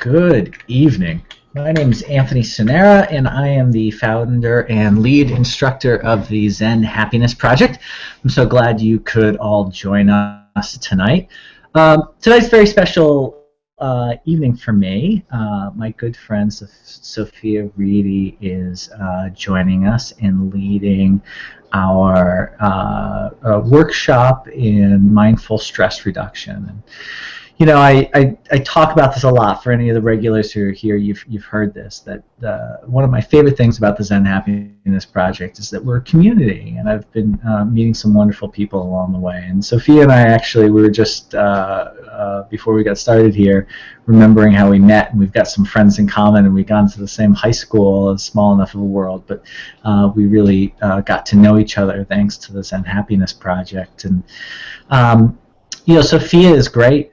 Good evening. My name is Anthony Sonera, and I am the founder and lead instructor of the Zen Happiness Project. I'm so glad you could all join us tonight. Tonight's a very special evening for me. My good friend Sofia Reddy is joining us and leading our workshop in mindful stress reduction. And, you know, I talk about this a lot. For any of the regulars who are here, you've heard this, that one of my favorite things about the Zen Happiness Project is that we're a community, and I've been meeting some wonderful people along the way. And Sofia and I actually, we were just, before we got started here, remembering how we met, and we've got some friends in common, and we've gone to the same high school, a small enough of a world, but we really got to know each other thanks to the Zen Happiness Project. And you know, Sofia is great.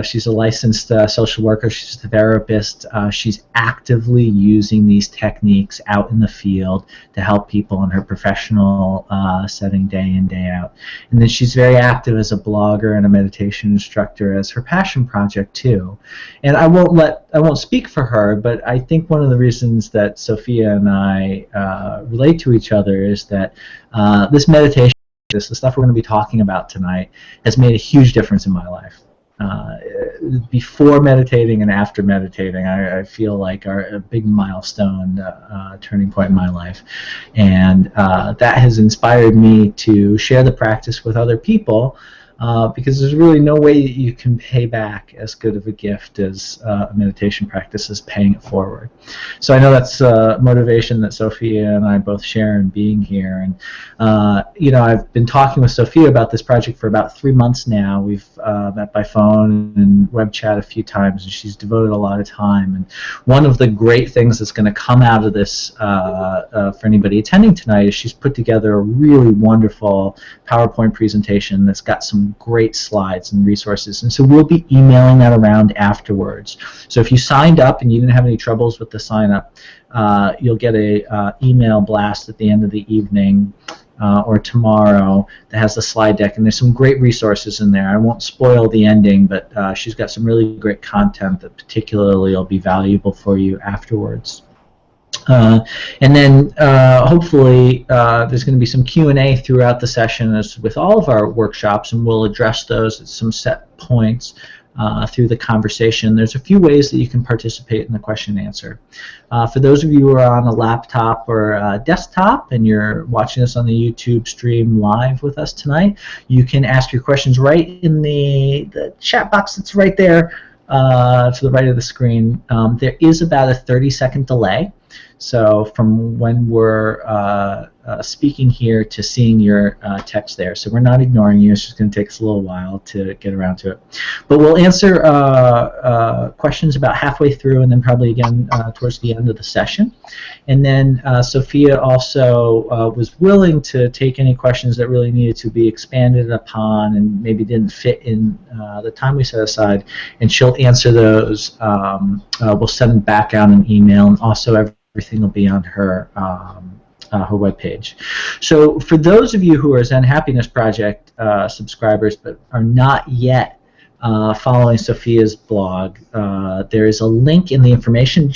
She's a licensed social worker. She's a therapist. She's actively using these techniques out in the field to help people in her professional setting day in, day out. And then she's very active as a blogger and a meditation instructor as her passion project too. And I won't speak for her, but I think one of the reasons that Sofia and I relate to each other is that this meditation, the stuff we're going to be talking about tonight, has made a huge difference in my life. Before meditating and after meditating, I feel like are a big milestone, turning point in my life. And that has inspired me to share the practice with other people, because there's really no way that you can pay back as good of a gift as a meditation practice is paying it forward. So I know that's a motivation that Sofia and I both share in being here. And you know, I've been talking with Sofia about this project for about 3 months now. We've met by phone and web chat a few times, and she's devoted a lot of time. And one of the great things that's going to come out of this for anybody attending tonight is she's put together a really wonderful PowerPoint presentation that's got some great slides and resources, and so we'll be emailing that around afterwards. So if you signed up and you didn't have any troubles with the sign up, you'll get a email blast at the end of the evening or tomorrow that has the slide deck, and there's some great resources in there. I won't spoil the ending, but she's got some really great content that particularly will be valuable for you afterwards. And then hopefully there's going to be some Q&A throughout the session, as with all of our workshops, and we'll address those at some set points through the conversation. There's a few ways that you can participate in the question and answer. For those of you who are on a laptop or a desktop and you're watching us on the YouTube stream live with us tonight, you can ask your questions right in the chat box that's right there to the right of the screen. There is about a 30-second delay. So from when we're speaking here to seeing your text there. So we're not ignoring you. It's just going to take us a little while to get around to it. But we'll answer questions about halfway through, and then probably again towards the end of the session. And then Sofia also was willing to take any questions that really needed to be expanded upon and maybe didn't fit in the time we set aside, and she'll answer those. We'll send them back out an email, and also everything will be on her webpage. So for those of you who are Zen Happiness Project subscribers but are not yet following Sofia's blog, there is a link in the information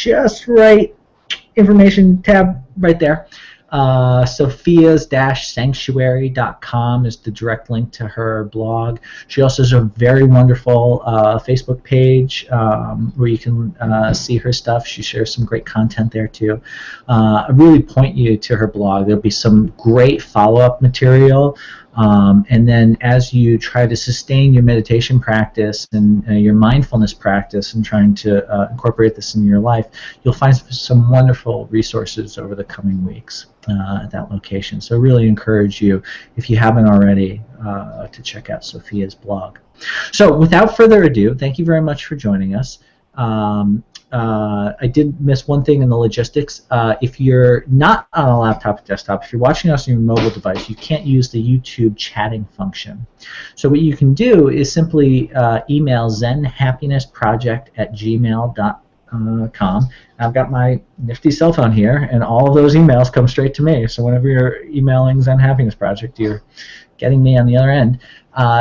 information tab right there. Sofias-sanctuary.com is the direct link to her blog. She also has a very wonderful Facebook page where you can see her stuff. She shares some great content there too. I really point you to her blog. There'll be some great follow-up material. And then as you try to sustain your meditation practice and your mindfulness practice and trying to incorporate this in your life, you'll find some wonderful resources over the coming weeks at that location. So I really encourage you, if you haven't already, to check out Sofia's blog. So without further ado, thank you very much for joining us. I did miss one thing in the logistics. If you're not on a laptop or desktop, if you're watching us on your mobile device, you can't use the YouTube chatting function. So what you can do is simply email zenhappinessproject@gmail.com. I've got my nifty cell phone here, and all of those emails come straight to me. So whenever you're emailing Zen Happiness Project, you're getting me on the other end,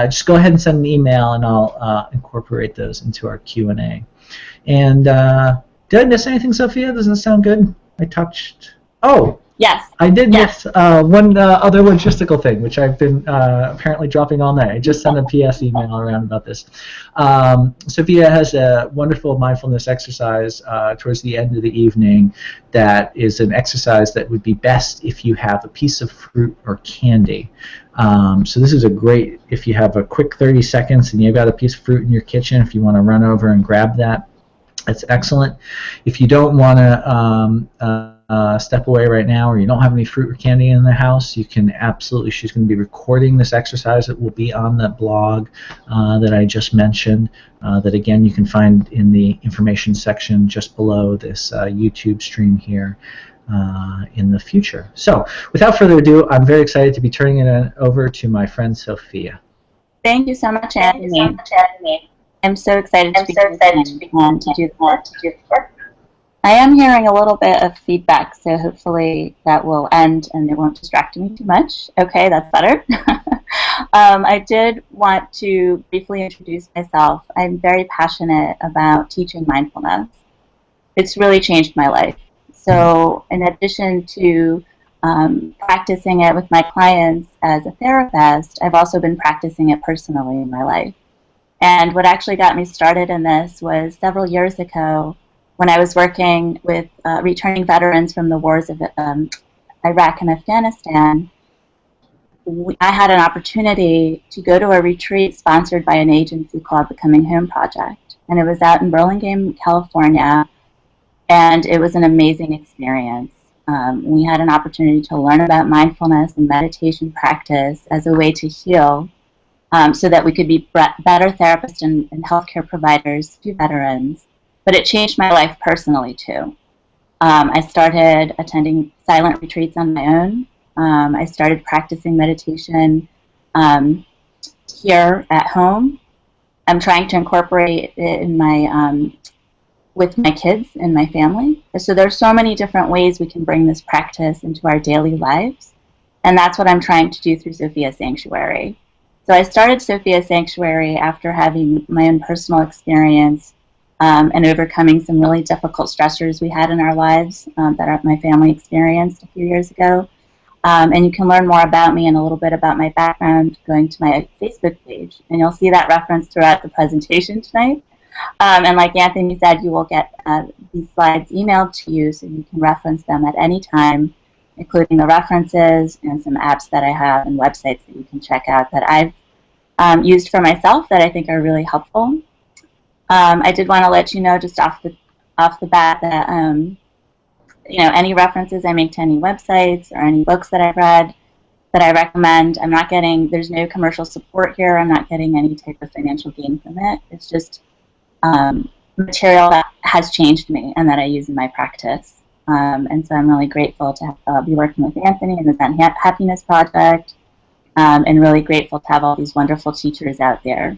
just go ahead and send an email, and I'll incorporate those into our Q&A. And did I miss anything, Sophia? Doesn't it sound good? I touched... Oh! Yes. I did miss one other logistical thing, which I've been apparently dropping all night. I just sent a PS email around about this. Sofia has a wonderful mindfulness exercise towards the end of the evening that is an exercise that would be best if you have a piece of fruit or candy. So this is a great, if you have a quick 30 seconds and you've got a piece of fruit in your kitchen, if you want to run over and grab that, that's excellent. If you don't want to step away right now, or you don't have any fruit or candy in the house, you can absolutely, she's going to be recording this exercise. It will be on the blog that I just mentioned, that again you can find in the information section just below this YouTube stream here in the future. So without further ado, I'm very excited to be turning it over to my friend Sophia. Thank you so much, Anthony. I'm so excited to be here and to do the work. I am hearing a little bit of feedback, so hopefully that will end and it won't distract me too much. Okay, that's better. I did want to briefly introduce myself. I'm very passionate about teaching mindfulness. It's really changed my life. So in addition to practicing it with my clients as a therapist, I've also been practicing it personally in my life. And what actually got me started in this was several years ago when I was working with returning veterans from the wars of Iraq and Afghanistan. I had an opportunity to go to a retreat sponsored by an agency called the Coming Home Project. And it was out in Burlingame, California, and it was an amazing experience. We had an opportunity to learn about mindfulness and meditation practice as a way to heal, so that we could be better therapists and healthcare providers to veterans. But it changed my life personally, too. I started attending silent retreats on my own. I started practicing meditation here at home. I'm trying to incorporate it in my with my kids and my family. So there's so many different ways we can bring this practice into our daily lives. And that's what I'm trying to do through Sofia Sanctuary. So I started Sofia Sanctuary after having my own personal experience and overcoming some really difficult stressors we had in our lives that my family experienced a few years ago. And you can learn more about me and a little bit about my background going to my Facebook page. And you'll see that reference throughout the presentation tonight. And like Anthony said, you will get these slides emailed to you so you can reference them at any time, including the references and some apps that I have and websites that you can check out that I've used for myself that I think are really helpful. I did want to let you know just off the bat that any references I make to any websites or any books that I've read that I recommend, there's no commercial support here. I'm not getting any type of financial gain from it. It's just material that has changed me and that I use in my practice. And so I'm really grateful to be working with Anthony and the Zen Happiness Project, and really grateful to have all these wonderful teachers out there.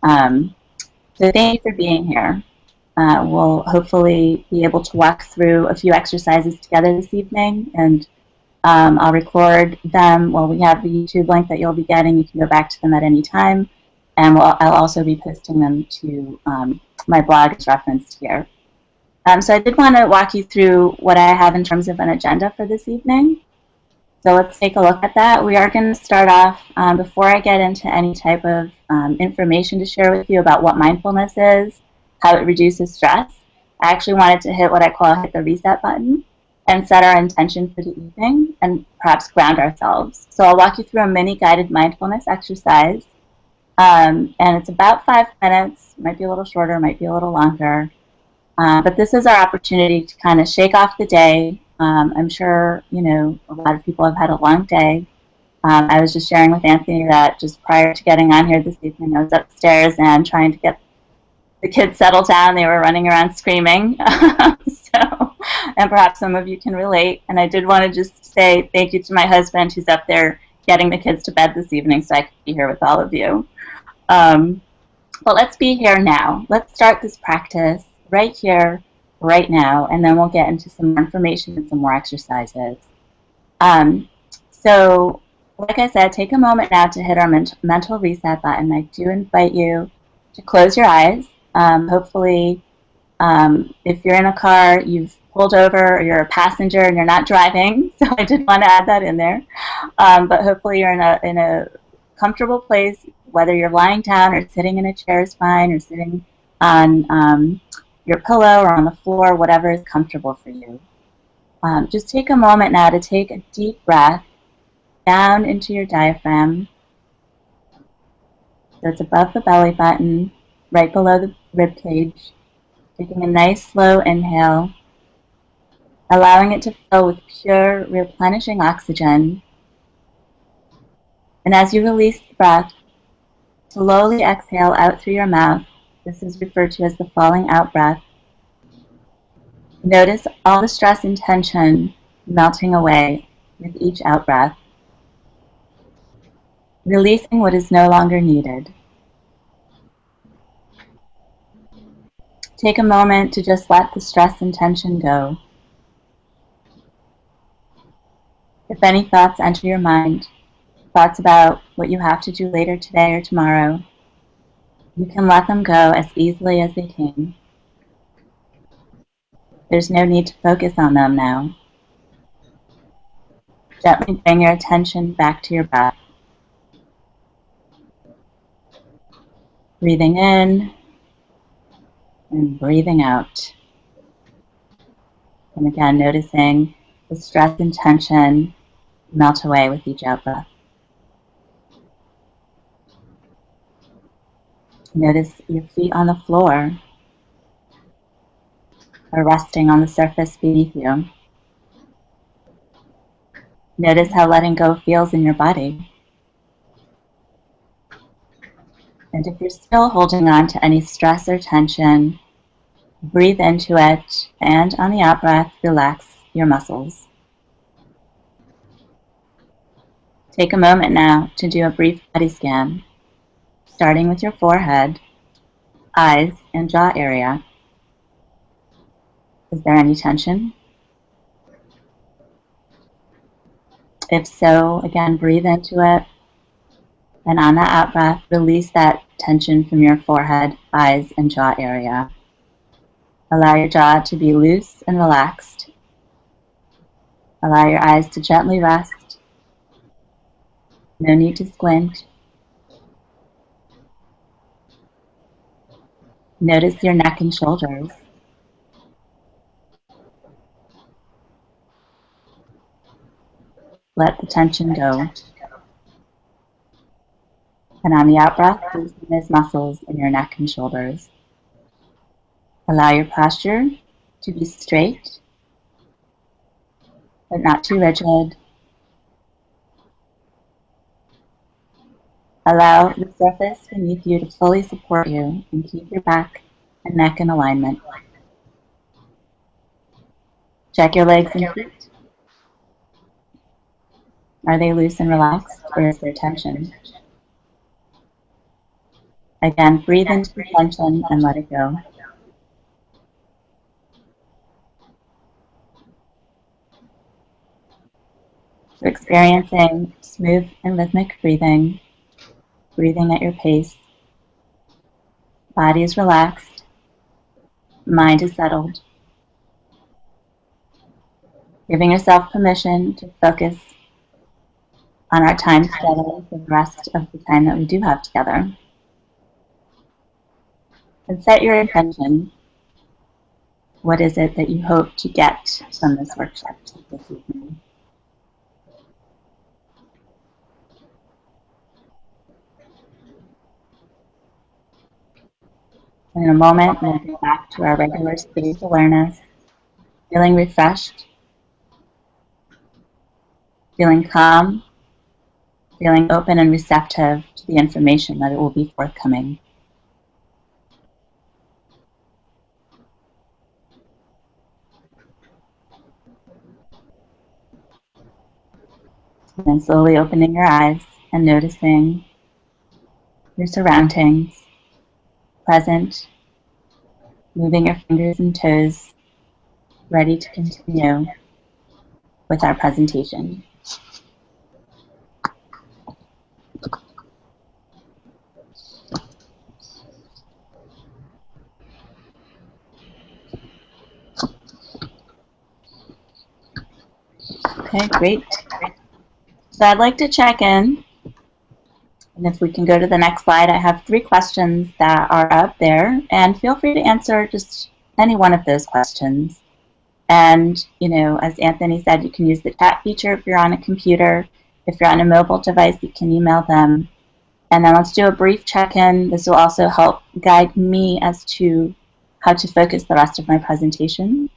So thank you for being here. We'll hopefully be able to walk through a few exercises together this evening, and I'll record them. Well, we have the YouTube link that you'll be getting. You can go back to them at any time, and I'll also be posting them to my blog as referenced here. So I did want to walk you through what I have in terms of an agenda for this evening. So let's take a look at that. We are going to start off, before I get into any type of information to share with you about what mindfulness is, how it reduces stress, I actually wanted to hit what I call hit the reset button and set our intention for the evening and perhaps ground ourselves. So I'll walk you through a mini guided mindfulness exercise. And it's about 5 minutes, might be a little shorter, might be a little longer. But this is our opportunity to kind of shake off the day. I'm sure, a lot of people have had a long day. I was just sharing with Anthony that just prior to getting on here this evening, I was upstairs and trying to get the kids settled down. They were running around screaming. And perhaps some of you can relate. And I did want to just say thank you to my husband who's up there getting the kids to bed this evening so I could be here with all of you. But let's be here now. Let's start this practice right here, right now, and then we'll get into some more information and some more exercises. So like I said, take a moment now to hit our mental reset button. I do invite you to close your eyes. Hopefully, if you're in a car, you've pulled over, or you're a passenger and you're not driving. So I did want to add that in there. But hopefully you're in a comfortable place, whether you're lying down or sitting in a chair is fine, or sitting on your pillow or on the floor, whatever is comfortable for you. Just take a moment now to take a deep breath down into your diaphragm. So it's above the belly button, right below the rib cage. Taking a nice slow inhale, allowing it to fill with pure, replenishing oxygen. And as you release the breath, slowly exhale out through your mouth. This is referred to as the falling out breath. Notice all the stress and tension melting away with each out breath, releasing what is no longer needed. Take a moment to just let the stress and tension go. If any thoughts enter your mind, thoughts about what you have to do later today or tomorrow, you can let them go as easily as they came. There's no need to focus on them now. Gently bring your attention back to your breath. Breathing in and breathing out. And again, noticing the stress and tension melt away with each out breath. Notice your feet on the floor or resting on the surface beneath you. Notice how letting go feels in your body. And if you're still holding on to any stress or tension, breathe into it, and on the out breath, relax your muscles. Take a moment now to do a brief body scan, starting with your forehead, eyes, and jaw area. Is there any tension? If so, again, breathe into it, and on that out breath, release that tension from your forehead, eyes, and jaw area. Allow your jaw to be loose and relaxed. Allow your eyes to gently rest. No need to squint. Notice your neck and shoulders. Let the tension go. And on the out breath, loosen those muscles in your neck and shoulders. Allow your posture to be straight, but not too rigid. Allow the surface beneath you to fully support you and keep your back and neck in alignment. Check your legs and feet. Are they loose and relaxed, or is there tension? Again, breathe into the tension and let it go. So experiencing smooth and rhythmic breathing, breathing at your pace. Body is relaxed. Mind is settled. Giving yourself permission to focus on our time together for the rest of the time that we do have together. And set your intention. What is it that you hope to get from this workshop this evening? In a moment, we'll go back to our regular state of awareness, feeling refreshed, feeling calm, feeling open and receptive to the information that it will be forthcoming. And then slowly opening your eyes and noticing your surroundings, present, moving your fingers and toes, ready to continue with our presentation. Okay, great. So I'd like to check in, and if we can go to the next slide, I have 3 questions that are up there, and feel free to answer just any one of those questions. And, you know, as Anthony said, you can use the chat feature if you're on a computer. If you're on a mobile device, you can email them. And then let's do a brief check-in. This will also help guide me as to how to focus the rest of my presentation.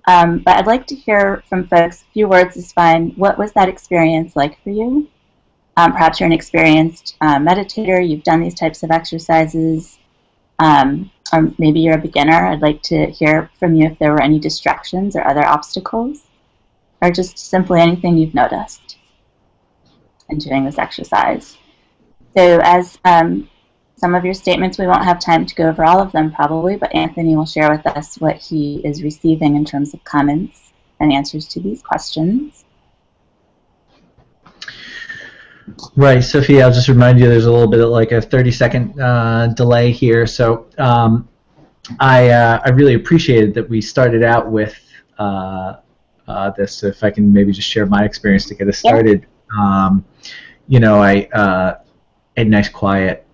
But I'd like to hear from folks. A few words is fine. What was that experience like for you? Perhaps you're an experienced meditator. You've done these types of exercises. Or maybe you're a beginner. I'd like to hear from you if there were any distractions or other obstacles, or just simply anything you've noticed in doing this exercise. So as some of your statements, we won't have time to go over all of them probably, but Anthony will share with us what he is receiving in terms of comments and answers to these questions. Right, Sophia, I'll just remind you there's a little bit of like a 30-second delay here. So I really appreciated that we started out with this. So if I can maybe just share my experience to get us started. You know, I had a nice quiet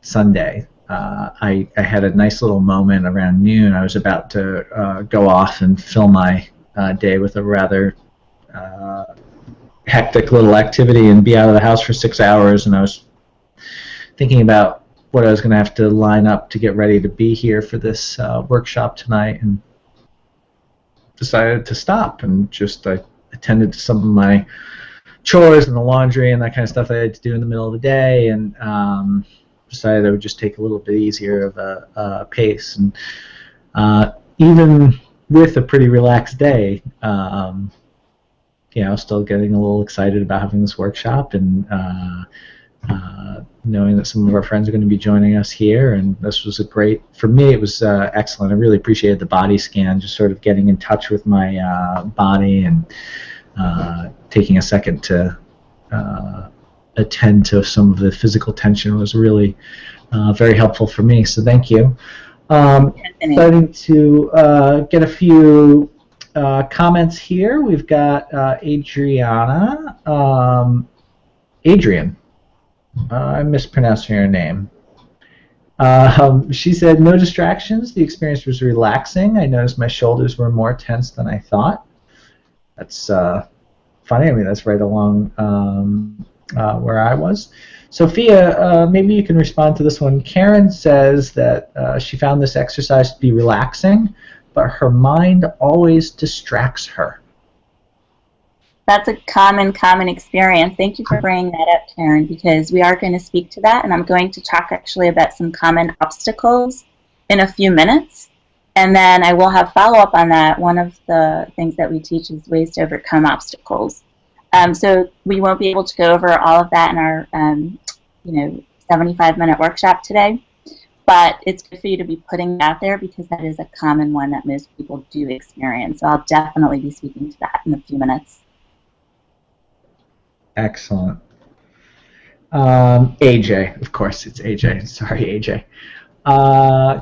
Sunday. I had a nice little moment around noon. I was about to go off and fill my day with a rather hectic little activity and be out of the house for 6 hours, and I was thinking about what I was going to have to line up to get ready to be here for this workshop tonight, and decided to stop and just I attended to some of my chores and the laundry and that kind of stuff I had to do in the middle of the day, and decided I would just take a little bit easier of a pace. And even with a pretty relaxed day, you know, still getting a little excited about having this workshop, and knowing that some of our friends are going to be joining us here. And this was a great, for me it was excellent. I really appreciated the body scan, just sort of getting in touch with my body and taking a second to attend to some of the physical tension was really very helpful for me, so thank you. Starting to get a few comments here. We've got Adriana. Adrian. I'm mispronouncing your name. She said, no distractions. The experience was relaxing. I noticed my shoulders were more tense than I thought. That's funny. I mean, that's right along where I was. Sophia, maybe you can respond to this one. Karen says that she found this exercise to be relaxing, but her mind always distracts her. That's a common experience. Thank you for bringing that up, Karen, because we are going to speak to that, and I'm going to talk actually about some common obstacles in a few minutes, and then I will have follow-up on that. One of the things that we teach is ways to overcome obstacles. So we won't be able to go over all of that in our 75-minute workshop today, but it's good for you to be putting it out there because that is a common one that most people do experience. So I'll definitely be speaking to that in a few minutes. Excellent. AJ, of course, it's AJ. Sorry, AJ.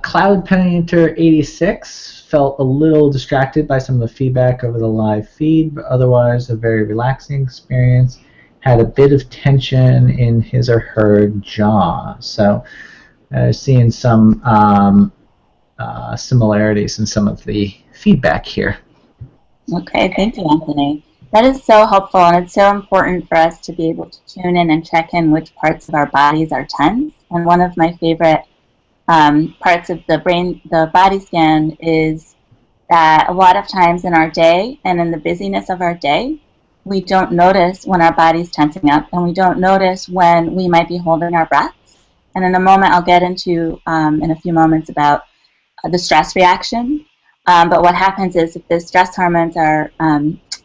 Cloud Painter 86 felt a little distracted by some of the feedback over the live feed, but otherwise a very relaxing experience. Had a bit of tension in his or her jaw. So seeing some similarities in some of the feedback here. Okay, thank you, Anthony. That is so helpful, and it's so important for us to be able to tune in and check in which parts of our bodies are tense. And one of my favorite parts of the body scan is that a lot of times in our day and in the busyness of our day, we don't notice when our body's tensing up, and we don't notice when we might be holding our breaths. And in a moment, I'll get into, in a few moments, about the stress reaction. But what happens is if the stress hormones are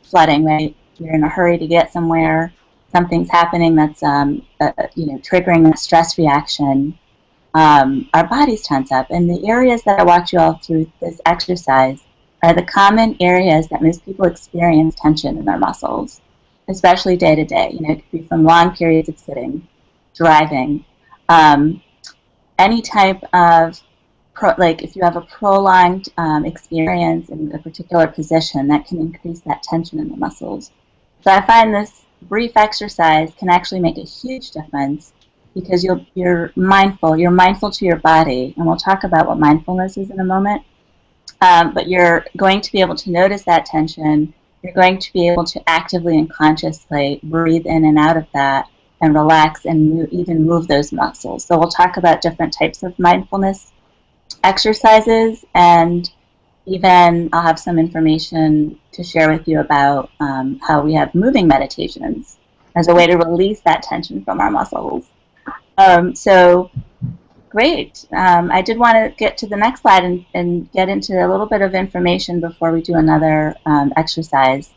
flooding, right? You're in a hurry to get somewhere, something's happening that's triggering a stress reaction. Our bodies tense up, and the areas that I walked you all through this exercise are the common areas that most people experience tension in their muscles, especially day to day. You know, it could be from long periods of sitting, driving, any type of like if you have a prolonged experience in a particular position, that can increase that tension in the muscles. So I find this brief exercise can actually make a huge difference because you're mindful to your body, and we'll talk about what mindfulness is in a moment. But you're going to be able to notice that tension. You're going to be able to actively and consciously breathe in and out of that and relax and even move those muscles. So we'll talk about different types of mindfulness exercises, and even I'll have some information to share with you about how we have moving meditations as a way to release that tension from our muscles. So great. I did want to get to the next slide and get into a little bit of information before we do another exercise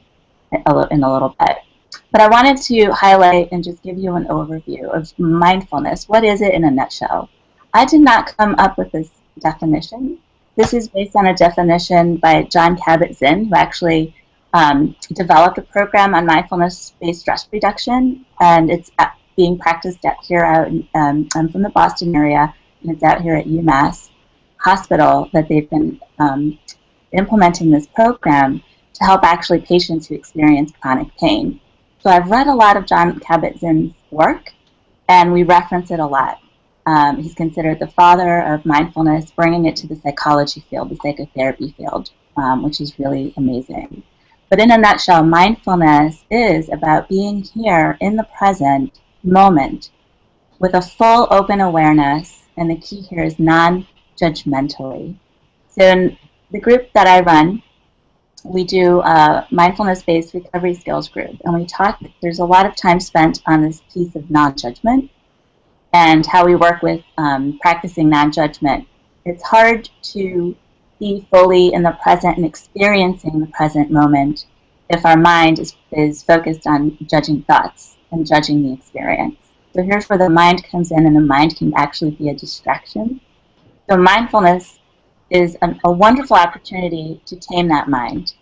in a little bit. But I wanted to highlight and just give you an overview of mindfulness. What is it in a nutshell? I did not come up with this definition. This is based on a definition by Jon Kabat-Zinn, who actually developed a program on mindfulness-based stress reduction, and it's being practiced here out. I'm from the Boston area, and it's out here at UMass Hospital that they've been implementing this program to help actually patients who experience chronic pain. So I've read a lot of Jon Kabat-Zinn's work, and we reference it a lot. He's considered the father of mindfulness, bringing it to the psychology field, the psychotherapy field, which is really amazing. But in a nutshell, mindfulness is about being here in the present moment with a full open awareness, and the key here is non-judgmentally. So in the group that I run, we do a mindfulness-based recovery skills group, and we talk, there's a lot of time spent on this piece of non-judgment and how we work with practicing non-judgment. It's hard to be fully in the present and experiencing the present moment if our mind is focused on judging thoughts and judging the experience. So here's where the mind comes in, and the mind can actually be a distraction. So mindfulness is a wonderful opportunity to tame that mind.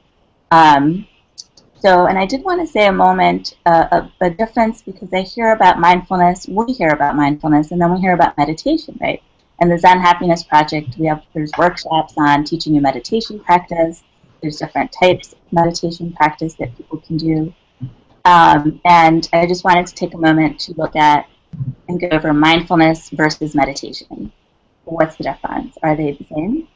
And I did want to say a difference, because I hear about mindfulness, we hear about mindfulness, and then we hear about meditation, right? And the Zen Happiness Project, there's workshops on teaching you meditation practice. There's different types of meditation practice that people can do. And I just wanted to take a moment to look at and go over mindfulness versus meditation. What's the difference? Are they the same?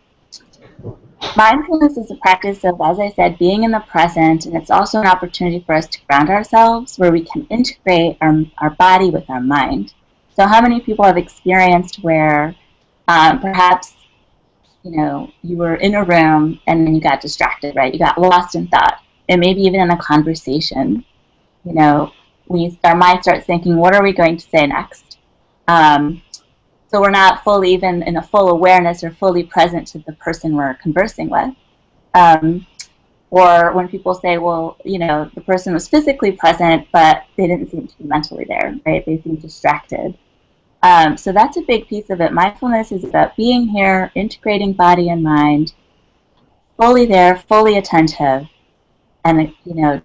Mindfulness is a practice of, as I said, being in the present, and it's also an opportunity for us to ground ourselves, where we can integrate our body with our mind. So how many people have experienced where perhaps, you were in a room and then you got distracted, right? You got lost in thought, and maybe even in a conversation, our mind starts thinking, what are we going to say next? So we're not fully even in a full awareness or fully present to the person we're conversing with. Or when people say, well, the person was physically present, but they didn't seem to be mentally there, right? They seem distracted. So that's a big piece of it. Mindfulness is about being here, integrating body and mind, fully there, fully attentive, and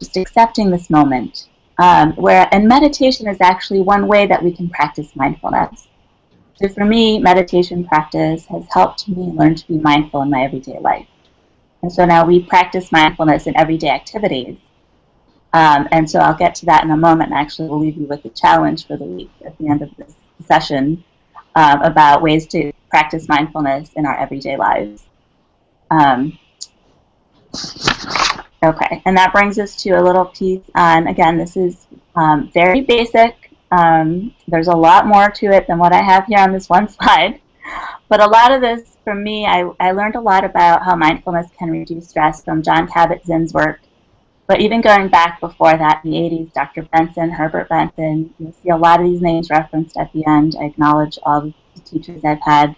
just accepting this moment. And meditation is actually one way that we can practice mindfulness. So for me, meditation practice has helped me learn to be mindful in my everyday life. And so now we practice mindfulness in everyday activities. And so I'll get to that in a moment, and actually we'll leave you with a challenge for the week at the end of this session about ways to practice mindfulness in our everyday lives. Okay, and that brings us to a little piece on, again, this is very basic. There's a lot more to it than what I have here on this one slide. But a lot of this, for me, I learned a lot about how mindfulness can reduce stress from Jon Kabat-Zinn's work. But even going back before that, in the 80s, Dr. Benson, Herbert Benson, you'll see a lot of these names referenced at the end. I acknowledge all the teachers I've had,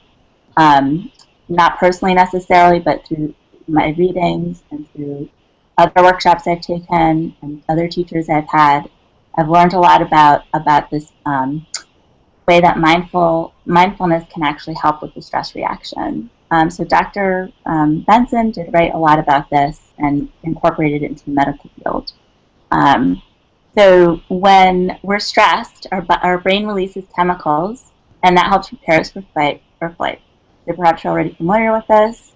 not personally necessarily, but through my readings and through other workshops I've taken and other teachers I've had. I've learned a lot about this way that mindfulness can actually help with the stress reaction. So Dr. Benson did write a lot about this and incorporated it into the medical field. So when we're stressed, our brain releases chemicals, and that helps prepare us for fight or flight. So perhaps you're already familiar with this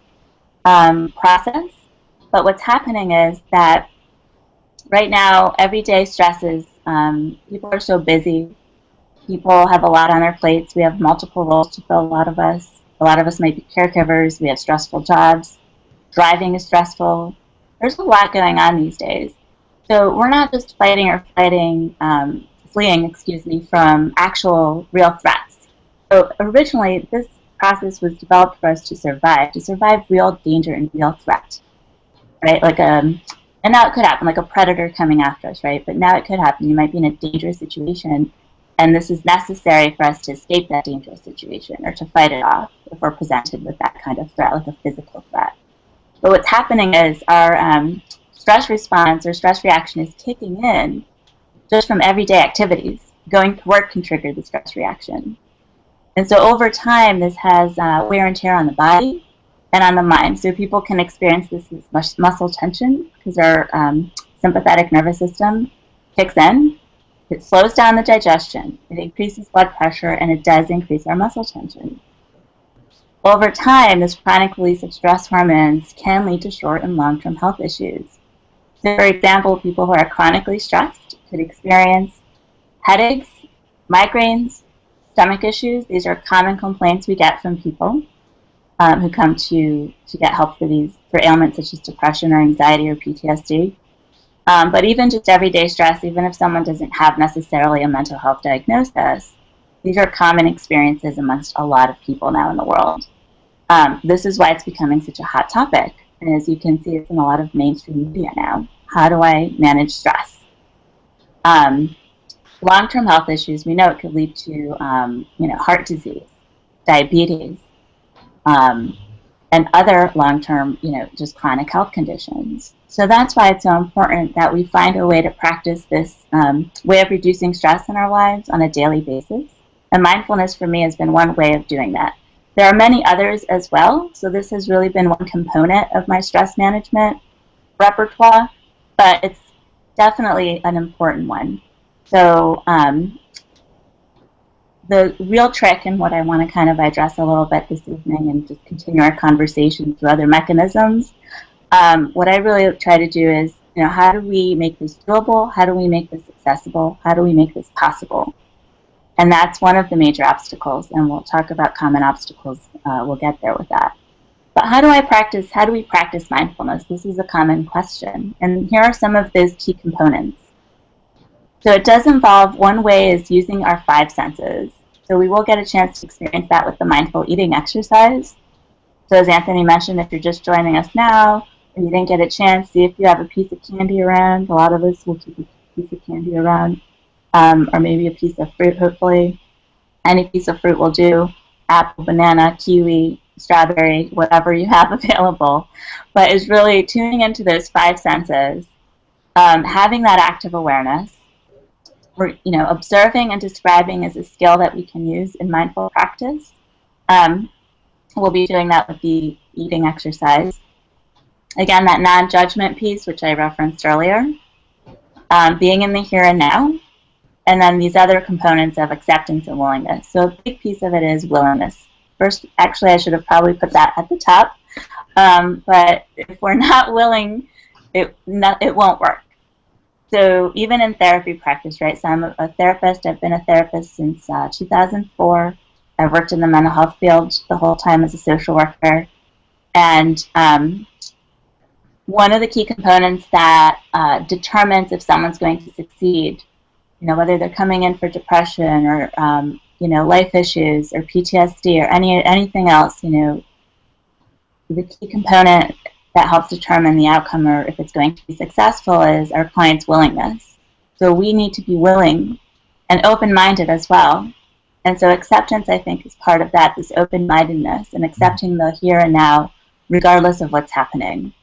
process. But what's happening is that Right now, everyday stresses, people are so busy. People have a lot on their plates. We have multiple roles to fill, a lot of us. A lot of us might be caregivers. We have stressful jobs. Driving is stressful. There's a lot going on these days. So we're not just fleeing, from actual real threats. So originally, this process was developed for us to survive real danger and real threat, right? And now it could happen, like a predator coming after us, right? But now it could happen. You might be in a dangerous situation, and this is necessary for us to escape that dangerous situation or to fight it off if we're presented with that kind of threat, like a physical threat. But what's happening is our stress response or stress reaction is kicking in just from everyday activities. Going to work can trigger the stress reaction. And so over time, this has wear and tear on the body and on the mind. So people can experience this as muscle tension because our sympathetic nervous system kicks in. It slows down the digestion, it increases blood pressure, and it does increase our muscle tension. Over time, this chronic release of stress hormones can lead to short and long-term health issues. So, for example, people who are chronically stressed could experience headaches, migraines, stomach issues. These are common complaints we get from people who come to get help for ailments such as depression or anxiety or PTSD. But even just everyday stress, even if someone doesn't have necessarily a mental health diagnosis, these are common experiences amongst a lot of people now in the world. This is why it's becoming such a hot topic. And as you can see, it's in a lot of mainstream media now. How do I manage stress? Long-term health issues, we know it could lead to heart disease, diabetes, and other long-term, just chronic health conditions. So that's why it's so important that we find a way to practice this way of reducing stress in our lives on a daily basis. And mindfulness for me has been one way of doing that. There are many others as well. So this has really been one component of my stress management repertoire, but it's definitely an important one. So the real trick, and what I want to kind of address a little bit this evening and just continue our conversation through other mechanisms, what I really try to do is, how do we make this doable? How do we make this accessible? How do we make this possible? And that's one of the major obstacles, and we'll talk about common obstacles. We'll get there with that. But how do we practice mindfulness? This is a common question. And here are some of those key components. So it does involve, one way is using our 5 senses. So we will get a chance to experience that with the mindful eating exercise. So as Anthony mentioned, if you're just joining us now, and you didn't get a chance, see if you have a piece of candy around. A lot of us will keep a piece of candy around, or maybe a piece of fruit, hopefully. Any piece of fruit will do. Apple, banana, kiwi, strawberry, whatever you have available. But it's really tuning into those 5 senses, having that active awareness. Observing and describing is a skill that we can use in mindful practice. We'll be doing that with the eating exercise. Again, that non-judgment piece, which I referenced earlier. Being in the here and now. And then these other components of acceptance and willingness. So a big piece of it is willingness. First, actually, I should have probably put that at the top. But if we're not willing, it won't work. So even in therapy practice, right? So I'm a therapist. I've been a therapist since 2004. I've worked in the mental health field the whole time as a social worker. And one of the key components that determines if someone's going to succeed, whether they're coming in for depression or life issues or PTSD or anything else, the key component that helps determine the outcome or if it's going to be successful is our client's willingness. So we need to be willing and open-minded as well. And so acceptance, I think, is part of that, this open-mindedness and accepting the here and now, regardless of what's happening.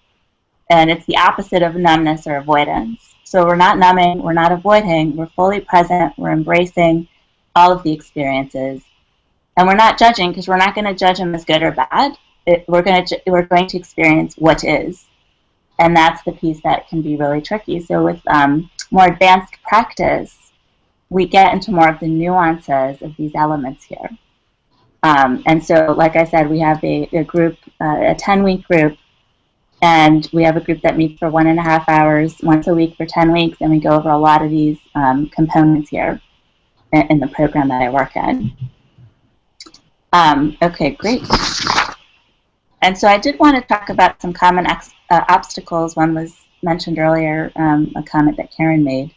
And it's the opposite of numbness or avoidance. So we're not numbing, we're not avoiding, we're fully present, we're embracing all of the experiences. And we're not judging, because we're not going to judge them as good or bad. We're going to experience what is. And that's the piece that can be really tricky. So with more advanced practice, we get into more of the nuances of these elements here. And so, like I said, we have a group, a 10-week group, And we have a group that meets for 1.5 hours once a week for 10 weeks, and we go over a lot of these components here in the program that I work in. Okay, great. And so I did want to talk about some common obstacles. One was mentioned earlier, a comment that Karen made.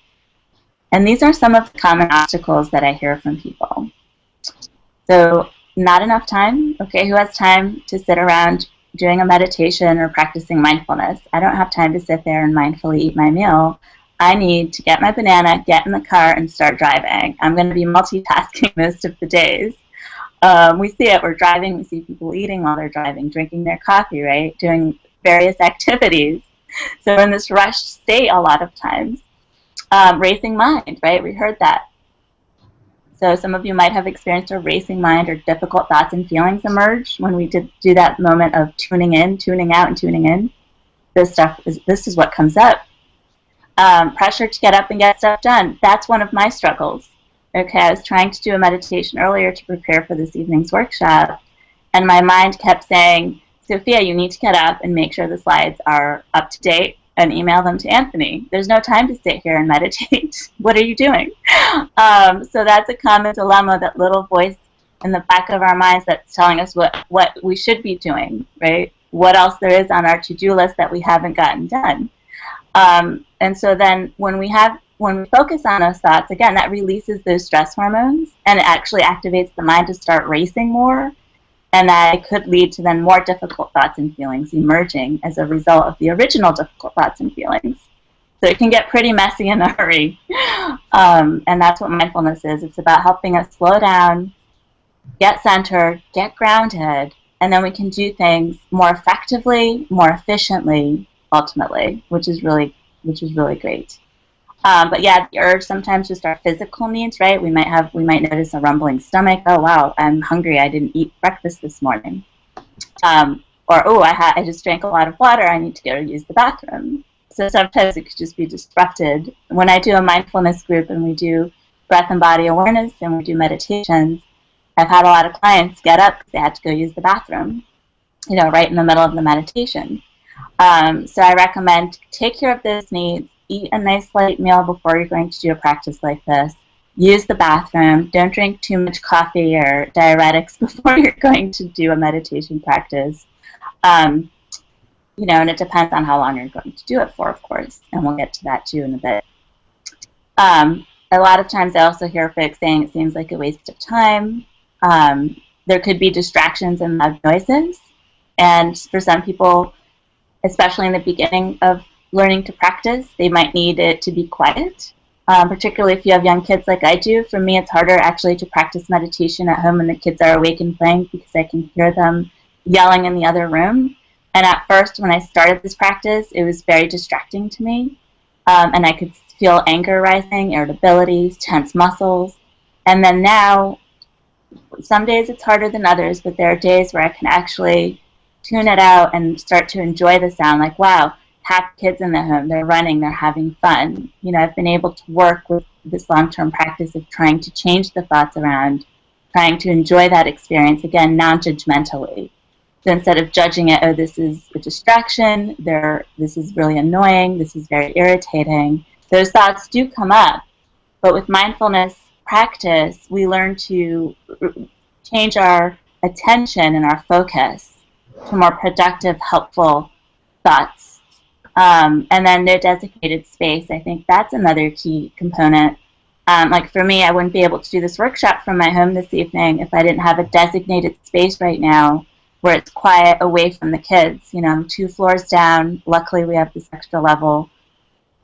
And these are some of the common obstacles that I hear from people. So not enough time. Okay, who has time to sit around doing a meditation or practicing mindfulness? I don't have time to sit there and mindfully eat my meal. I need to get my banana, get in the car, and start driving. I'm going to be multitasking most of the days. We see it. We're driving. We see people eating while they're driving, drinking their coffee, right? Doing various activities. So we're in this rushed state a lot of times. Racing mind, right? We heard that. So some of you might have experienced a racing mind or difficult thoughts and feelings emerge when we do that moment of tuning in, tuning out, and tuning in. This is what comes up. Pressure to get up and get stuff done. That's one of my struggles. Okay, I was trying to do a meditation earlier to prepare for this evening's workshop, and my mind kept saying, Sophia, you need to get up and make sure the slides are up to date and email them to Anthony. There's no time to sit here and meditate. What are you doing? So that's a common dilemma, that little voice in the back of our minds that's telling us what we should be doing, right? What else there is on our to-do list that we haven't gotten done. And so then when we focus on those thoughts, again, that releases those stress hormones, and it actually activates the mind to start racing more. And that could lead to then more difficult thoughts and feelings emerging as a result of the original difficult thoughts and feelings. So it can get pretty messy in a hurry. And that's what mindfulness is. It's about helping us slow down, get centered, get grounded, and then we can do things more effectively, more efficiently, ultimately, which is really great. But yeah, the urge, sometimes just our physical needs, right? We might notice a rumbling stomach. Oh wow, I'm hungry. I didn't eat breakfast this morning. Or oh, I just drank a lot of water. I need to go use the bathroom. So sometimes it could just be disrupted. When I do a mindfulness group and we do breath and body awareness and we do meditations, I've had a lot of clients get up because they had to go use the bathroom, right in the middle of the meditation. So I recommend take care of those needs. Eat a nice light meal before you're going to do a practice like this. Use the bathroom. Don't drink too much coffee or diuretics before you're going to do a meditation practice. And it depends on how long you're going to do it for, of course. And we'll get to that too in a bit. A lot of times I also hear folks saying it seems like a waste of time. There could be distractions and loud noises. And for some people, especially in the beginning of learning to practice, they might need it to be quiet, particularly if you have young kids like I do. For me, it's harder actually to practice meditation at home when the kids are awake and playing, because I can hear them yelling in the other room. And at first, when I started this practice, it was very distracting to me, and I could feel anger rising, irritability, tense muscles. And then now, some days it's harder than others, but there are days where I can actually tune it out and start to enjoy the sound, like, wow, happy kids in the home, they're running, they're having fun. I've been able to work with this long-term practice of trying to change the thoughts around, trying to enjoy that experience, again, non-judgmentally. So instead of judging it, oh, this is a distraction, this is really annoying, this is very irritating, those thoughts do come up. But with mindfulness practice, we learn to change our attention and our focus to more productive, helpful thoughts. And then no designated space. I think that's another key component. Like for me, I wouldn't be able to do this workshop from my home this evening if I didn't have a designated space right now where it's quiet, away from the kids. I'm 2 floors down. Luckily, we have this extra level,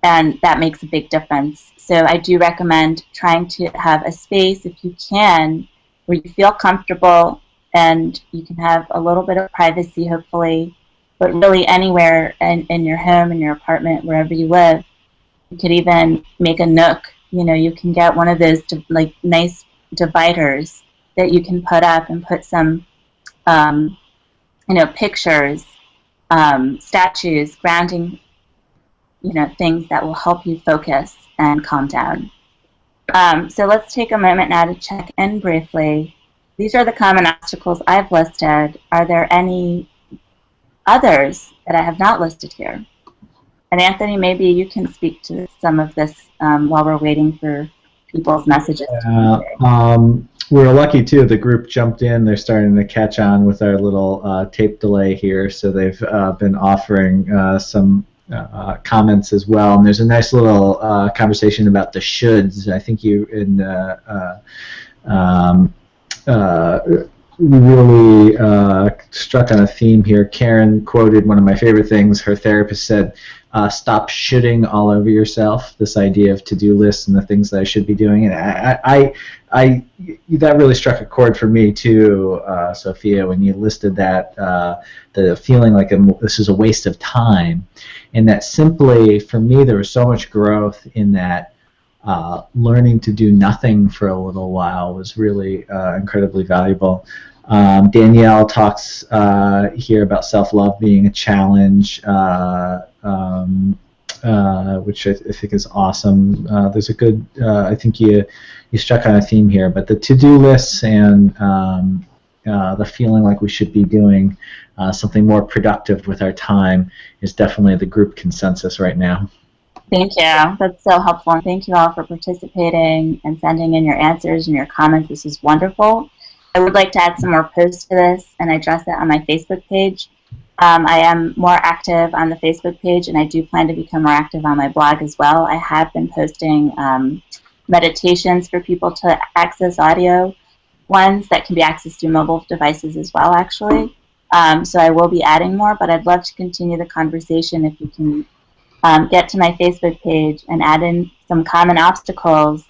and that makes a big difference. So I do recommend trying to have a space, if you can, where you feel comfortable and you can have a little bit of privacy, hopefully. But really anywhere in your home, in your apartment, wherever you live, you could even make a nook. You can get one of those nice dividers that you can put up and put some, pictures, statues, grounding, things that will help you focus and calm down. So let's take a moment now to check in briefly. These are the common obstacles I've listed. Are there any others that I have not listed here. And Anthony, maybe you can speak to some of this while we're waiting for people's messages to come through. We were lucky too. The group jumped in. They're starting to catch on with our little tape delay here, so they've been offering some comments as well. And there's a nice little conversation about the shoulds. I think you really struck on a theme here. Karen quoted one of my favorite things. Her therapist said, stop shoulding all over yourself, this idea of to-do lists and the things that I should be doing. And I that really struck a chord for me too, Sofia, when you listed that, the feeling like this is a waste of time. And that simply, for me, there was so much growth in that. Learning to do nothing for a little while was really incredibly valuable. Danielle talks here about self-love being a challenge, which I think is awesome. There's a good, I think you struck on a theme here, but the to-do lists and the feeling like we should be doing something more productive with our time is definitely the group consensus right now. Thank you. That's so helpful. And thank you all for participating and sending in your answers and your comments. This is wonderful. I would like to add some more posts to this and address it on my Facebook page. I am more active on the Facebook page, and I do plan to become more active on my blog as well. I have been posting meditations for people to access audio ones that can be accessed through mobile devices as well, actually. So I will be adding more, but I'd love to continue the conversation if you can get to my Facebook page and add in some common obstacles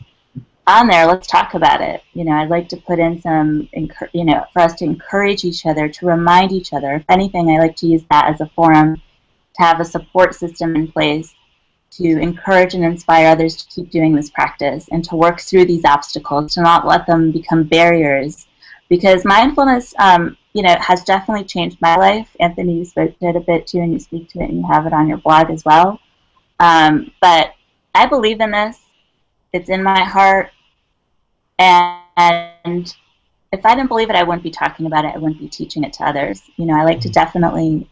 on there. Let's talk about it. I'd like to put in some, for us to encourage each other, to remind each other. If anything, I like to use that as a forum to have a support system in place to encourage and inspire others to keep doing this practice and to work through these obstacles, to not let them become barriers. Because mindfulness, has definitely changed my life. Anthony, you spoke to it a bit too, and you speak to it, and you have it on your blog as well. But I believe in this. It's in my heart. And if I didn't believe it, I wouldn't be talking about it. I wouldn't be teaching it to others. I like to definitely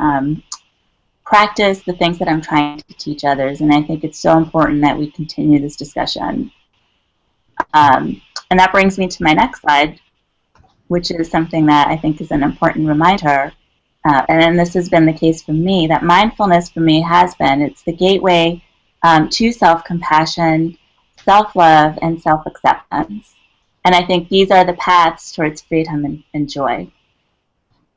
practice the things that I'm trying to teach others. And I think it's so important that we continue this discussion. And that brings me to my next slide, which is something that I think is an important reminder. And this has been the case for me, that mindfulness for me it's the gateway to self-compassion, self-love, and self-acceptance. And I think these are the paths towards freedom and joy.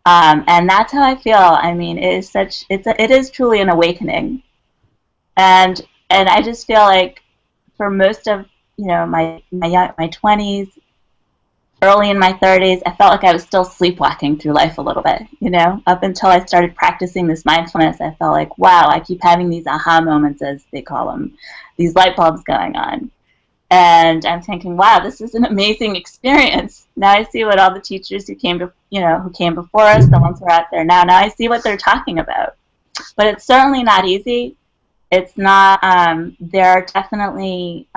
And that's how I feel. I mean, it is truly an awakening. And I just feel like for most of my 20s, early in my 30s, I felt like I was still sleepwalking through life a little bit, up until I started practicing this mindfulness. I felt like, wow, I keep having these aha moments, as they call them, these light bulbs going on. And I'm thinking, wow, this is an amazing experience. Now I see what all the teachers who came before us, the ones who are out there now I see what they're talking about. But it's certainly not easy. It's not, there are definitely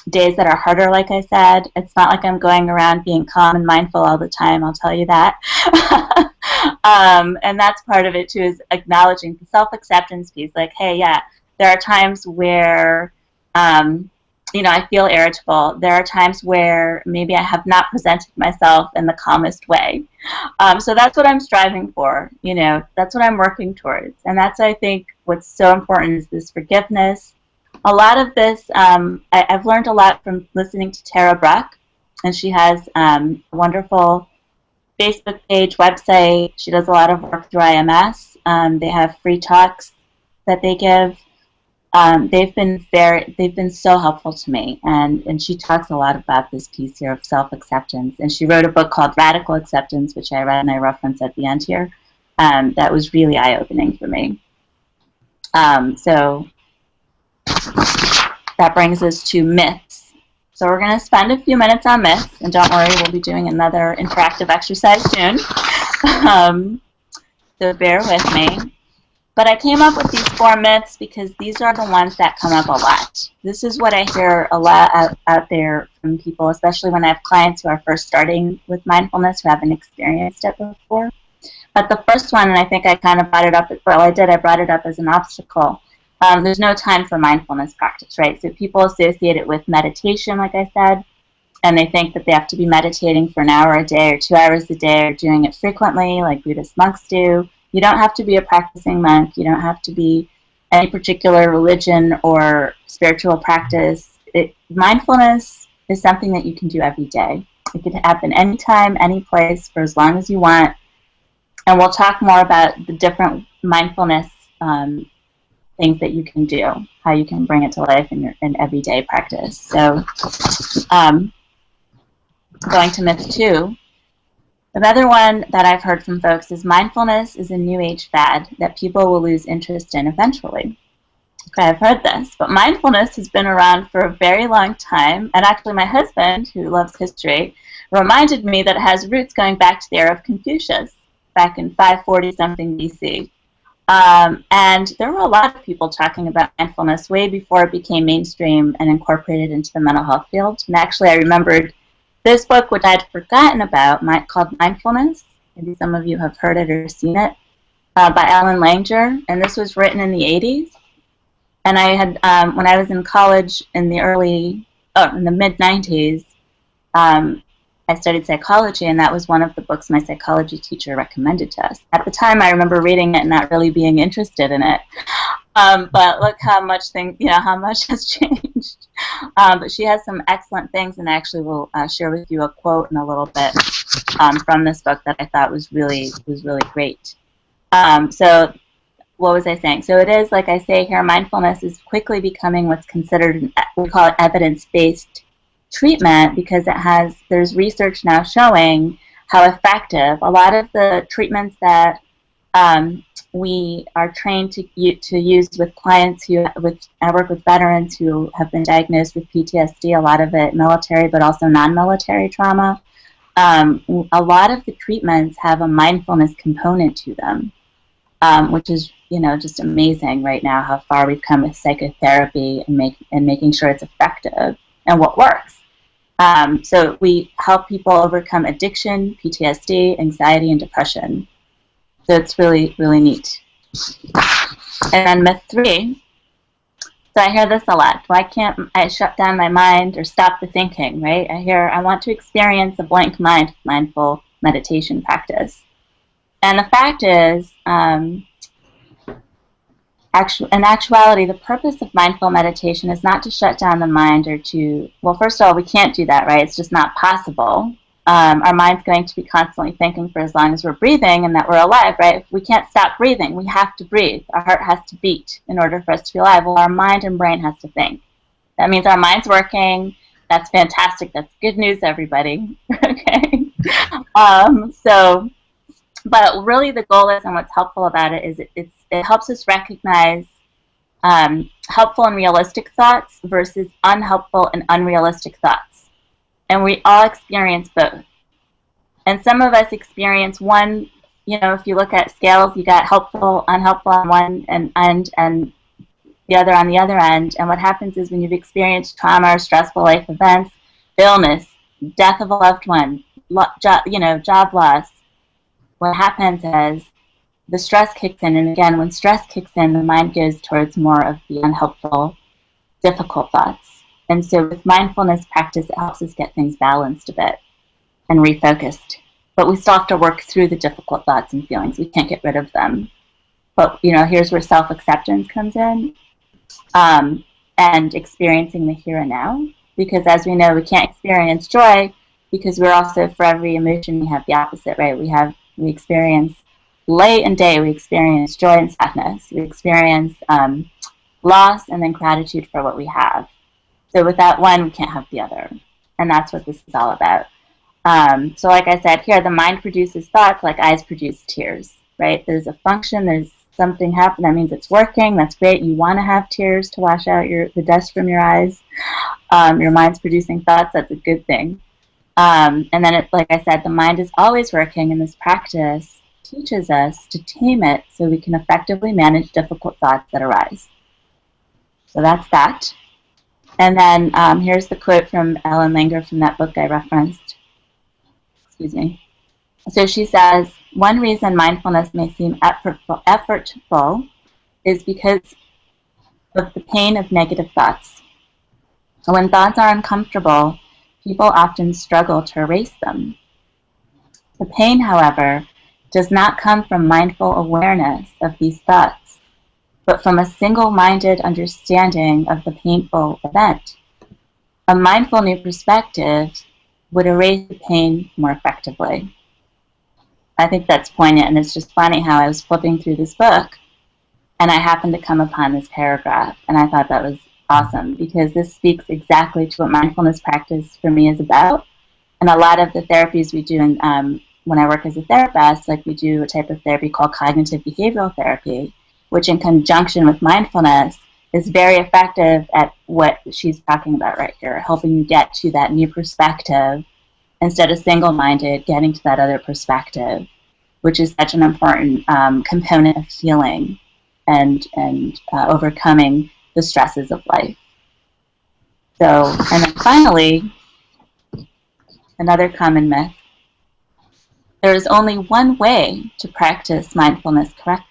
days that are harder, like I said. It's not like I'm going around being calm and mindful all the time, I'll tell you that. And that's part of it too, is acknowledging the self-acceptance piece. Like, hey, yeah, there are times where I feel irritable. There are times where maybe I have not presented myself in the calmest way. So that's what I'm striving for. That's what I'm working towards. And that's, I think, what's so important is this forgiveness. A lot of this, I've learned a lot from listening to Tara Brach, and she has a wonderful Facebook page, website. She does a lot of work through IMS. They have free talks that they give. They've been so helpful to me, and she talks a lot about this piece here of self-acceptance. And she wrote a book called Radical Acceptance, which I read and I reference at the end here. That was really eye-opening for me. So that brings us to myths. So we're going to spend a few minutes on myths, and don't worry, we'll be doing another interactive exercise soon. So bear with me. But I came up with these 4 myths because these are the ones that come up a lot. This is what I hear a lot out there from people, especially when I have clients who are first starting with mindfulness, who haven't experienced it before. But the first one, and I think I kind of brought it up, well, I brought it up as an obstacle. There's no time for mindfulness practice, right? So people associate it with meditation, like I said, and they think that they have to be meditating for an hour a day or 2 hours a day or doing it frequently, like Buddhist monks do. You don't have to be a practicing monk. You don't have to be any particular religion or spiritual practice. Mindfulness is something that you can do every day. It can happen anytime, any place, for as long as you want. And we'll talk more about the different mindfulness things that you can do, how you can bring it to life in your everyday practice. So going to myth 2. Another one that I've heard from folks is mindfulness is a new age fad that people will lose interest in eventually. Okay, I've heard this, but mindfulness has been around for a very long time, and actually my husband, who loves history, reminded me that it has roots going back to the era of Confucius, back in 540-something BC. And there were a lot of people talking about mindfulness way before it became mainstream and incorporated into the mental health field. And actually I remembered this book, which I'd forgotten about, called Mindfulness. Maybe some of you have heard it or seen it, by Ellen Langer. And this was written in the 80s. And I had, when I was in college in the mid-90s, I studied psychology, and that was one of the books my psychology teacher recommended to us. At the time, I remember reading it and not really being interested in it. But look how much how much has changed. But she has some excellent things, and I actually will share with you a quote in a little bit from this book that I thought was really great. So what was I saying? So it is, like I say here, mindfulness is quickly becoming what's considered, we call it evidence-based treatment, because there's research now showing how effective a lot of the treatments that we are trained to use with clients I work with veterans who have been diagnosed with PTSD, a lot of it military but also non-military trauma. A lot of the treatments have a mindfulness component to them, which is just amazing right now how far we've come with psychotherapy and making sure it's effective and what works. So we help people overcome addiction, PTSD, anxiety, and depression. So it's really, really neat. And then myth 3. So I hear this a lot. Why can't I shut down my mind or stop the thinking, right? I want to experience a blank mind, mindful meditation practice. And the fact is, in actuality, the purpose of mindful meditation is not to shut down the mind or well, first of all, we can't do that, right? It's just not possible. Our mind's going to be constantly thinking for as long as we're breathing and that we're alive, right? We can't stop breathing. We have to breathe. Our heart has to beat in order for us to be alive. Well, our mind and brain has to think. That means our mind's working. That's fantastic. That's good news, everybody. Okay? But really the goal is, and what's helpful about it, is it helps us recognize helpful and realistic thoughts versus unhelpful and unrealistic thoughts. And we all experience both. And some of us experience one, if you look at scales, you got helpful, unhelpful on one end, and the other on the other end. And what happens is when you've experienced trauma or stressful life events, illness, death of a loved one, job loss, what happens is the stress kicks in. And again, when stress kicks in, the mind goes towards more of the unhelpful, difficult thoughts. And so with mindfulness practice, it helps us get things balanced a bit and refocused. But we still have to work through the difficult thoughts and feelings. We can't get rid of them. But, here's where self-acceptance comes in, and experiencing the here and now. Because as we know, we can't experience joy because we're also, for every emotion, we have the opposite, right? We experience light and day. We experience joy and sadness. We experience loss and then gratitude for what we have. So without one, we can't have the other. And that's what this is all about. So like I said here, the mind produces thoughts like eyes produce tears, right? There's a function, there's something happened, that means it's working, that's great. You want to have tears to wash out the dust from your eyes. Your mind's producing thoughts, that's a good thing. And then, like I said, the mind is always working, and this practice teaches us to tame it so we can effectively manage difficult thoughts that arise. So that's that. And then here's the quote from Ellen Langer from that book I referenced. Excuse me. So she says, one reason mindfulness may seem effortful is because of the pain of negative thoughts. When thoughts are uncomfortable, people often struggle to erase them. The pain, however, does not come from mindful awareness of these thoughts, but from a single-minded understanding of the painful event. A mindful new perspective would erase the pain more effectively. I think that's poignant, and it's just funny how I was flipping through this book and I happened to come upon this paragraph, and I thought that was awesome because this speaks exactly to what mindfulness practice for me is about. And a lot of the therapies we do when I work as a therapist, like we do a type of therapy called cognitive behavioral therapy, which in conjunction with mindfulness is very effective at what she's talking about right here, helping you get to that new perspective instead of single-minded, getting to that other perspective, which is such an important component of healing and overcoming the stresses of life. So, and then finally, another common myth. There is only one way to practice mindfulness correctly.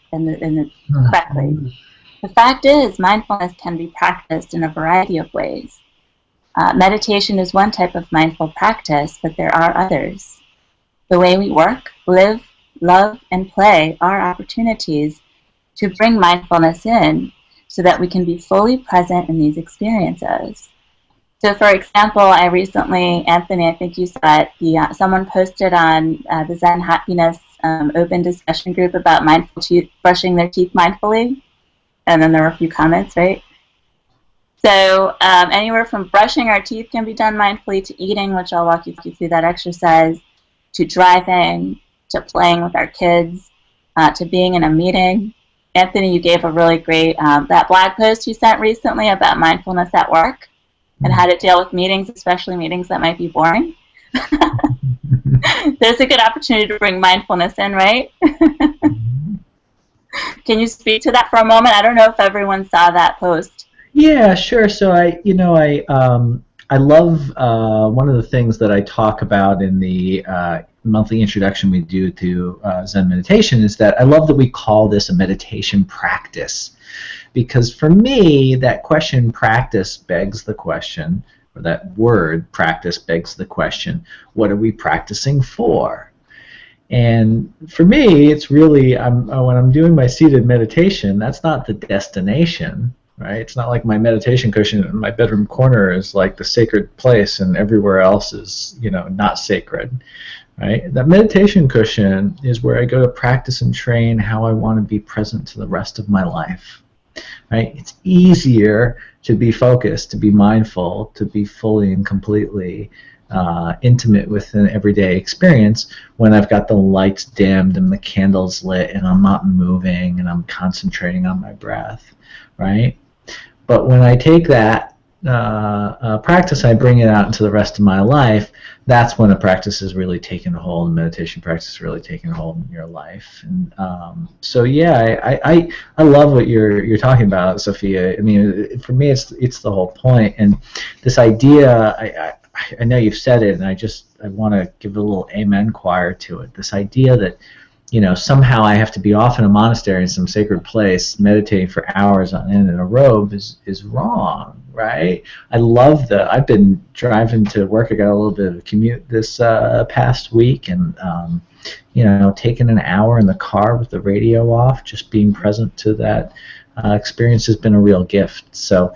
The fact is, mindfulness can be practiced in a variety of ways. Meditation is one type of mindful practice, but there are others. The way we work, live, love, and play are opportunities to bring mindfulness in so that we can be fully present in these experiences. So, for example, I recently, Anthony, I think you saw it, someone posted on the Zen Happiness open discussion group about brushing their teeth mindfully, and then there were a few comments, right? So anywhere from brushing our teeth can be done mindfully to eating, which I'll walk you through that exercise, to driving, to playing with our kids, to being in a meeting. Anthony, you gave a really great, that blog post you sent recently about mindfulness at work and how to deal with meetings, especially meetings that might be boring. There's a good opportunity to bring mindfulness in, right? Can you speak to that for a moment? I don't know if everyone saw that post. Yeah, sure. So I love one of the things that I talk about in the monthly introduction we do to Zen meditation is that I love that we call this a meditation practice, because for me that question practice begs the question, or that word practice begs the question, what are we practicing for? And for me, it's really when I'm doing my seated meditation, that's not the destination. Right? It's not like my meditation cushion in my bedroom corner is like the sacred place and everywhere else is, not sacred. Right? That meditation cushion is where I go to practice and train how I want to be present to the rest of my life. Right? It's easier to be focused, to be mindful, to be fully and completely intimate with an everyday experience when I've got the lights dimmed and the candles lit and I'm not moving and I'm concentrating on my breath. Right? But when I take that practice, I bring it out into the rest of my life, that's when a practice is really taking a hold, and meditation practice is really taking a hold in your life. And so yeah, I love what you're talking about, Sofia. I mean, for me, it's the whole point. And this idea, I know you've said it, and I want to give a little amen choir to it. This idea that somehow I have to be off in a monastery in some sacred place meditating for hours on end in a robe is wrong, right? I've been driving to work. I got a little bit of a commute this past week, and taking an hour in the car with the radio off, just being present to that experience has been a real gift. So,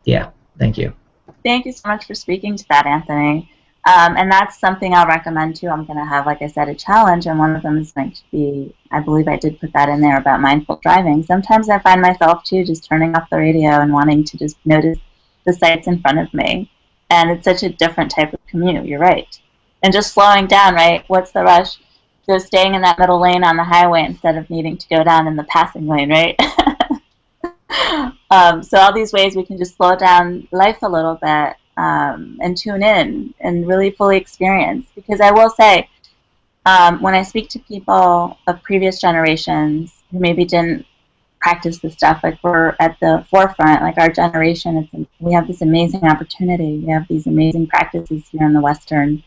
yeah, thank you. Thank you so much for speaking to that, Anthony. And that's something I'll recommend too. I'm going to have, like I said, a challenge, and one of them is going to be, I believe I did put that in there, about mindful driving. Sometimes I find myself too just turning off the radio and wanting to just notice the sights in front of me. And it's such a different type of commute, you're right. And just slowing down, right? What's the rush? Just staying in that middle lane on the highway instead of needing to go down in the passing lane, right? So all these ways we can just slow down life a little bit. And tune in and really fully experience. Because I will say, when I speak to people of previous generations who maybe didn't practice this stuff, like we're at the forefront, like our generation, we have this amazing opportunity. We have these amazing practices here in the Western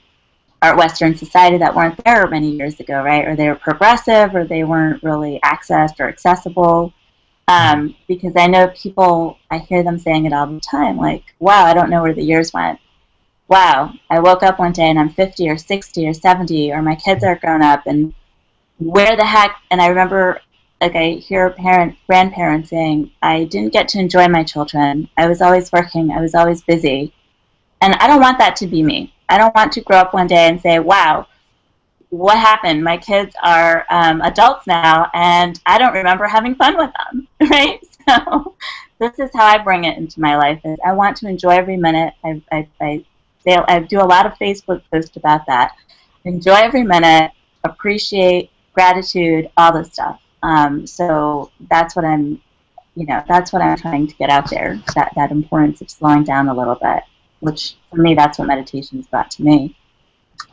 our Western society that weren't there many years ago, right? Or they were progressive, or they weren't really accessed or accessible. Because I know people, I hear them saying it all the time, like, wow, I don't know where the years went. Wow, I woke up one day and I'm 50 or 60 or 70, or my kids are grown up, and where the heck? And I remember, like, I hear grandparents saying, I didn't get to enjoy my children. I was always working. I was always busy. And I don't want that to be me. I don't want to grow up one day and say, wow, what happened? My kids are adults now, and I don't remember having fun with them, right? So this is how I bring it into my life. Is I want to enjoy every minute. I do a lot of Facebook posts about that. Enjoy every minute, appreciate, gratitude, all this stuff. So that's what that's what I'm trying to get out there. That importance of slowing down a little bit, which for me, that's what meditation's brought to me.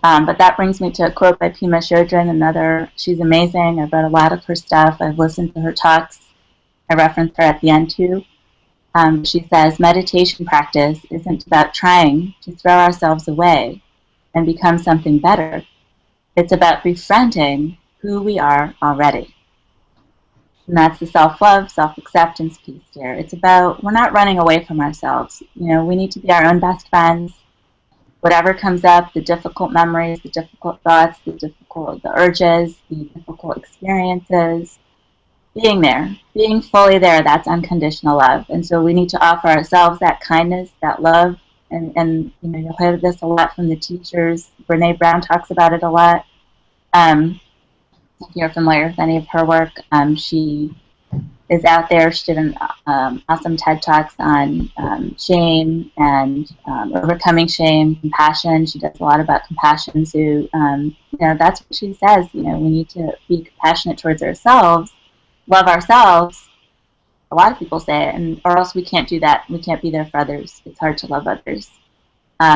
But that brings me to a quote by Pema Chodron, she's amazing. I've read a lot of her stuff. I've listened to her talks. I reference her at the end too. She says, meditation practice isn't about trying to throw ourselves away and become something better. It's about befriending who we are already. And that's the self-love, self-acceptance piece here. It's about, we're not running away from ourselves. We need to be our own best friends. Whatever comes up, the difficult memories, the difficult thoughts, the urges, the difficult experiences, being there, being fully there, that's unconditional love. And so we need to offer ourselves that kindness, that love, and you'll hear this a lot from the teachers. Brene Brown talks about it a lot. If you're familiar with any of her work, she is out there. She did an awesome TED Talks on shame and overcoming shame, compassion. She does a lot about compassion. So, that's what she says. We need to be compassionate towards ourselves, love ourselves. A lot of people say it, or else we can't do that. We can't be there for others. It's hard to love others.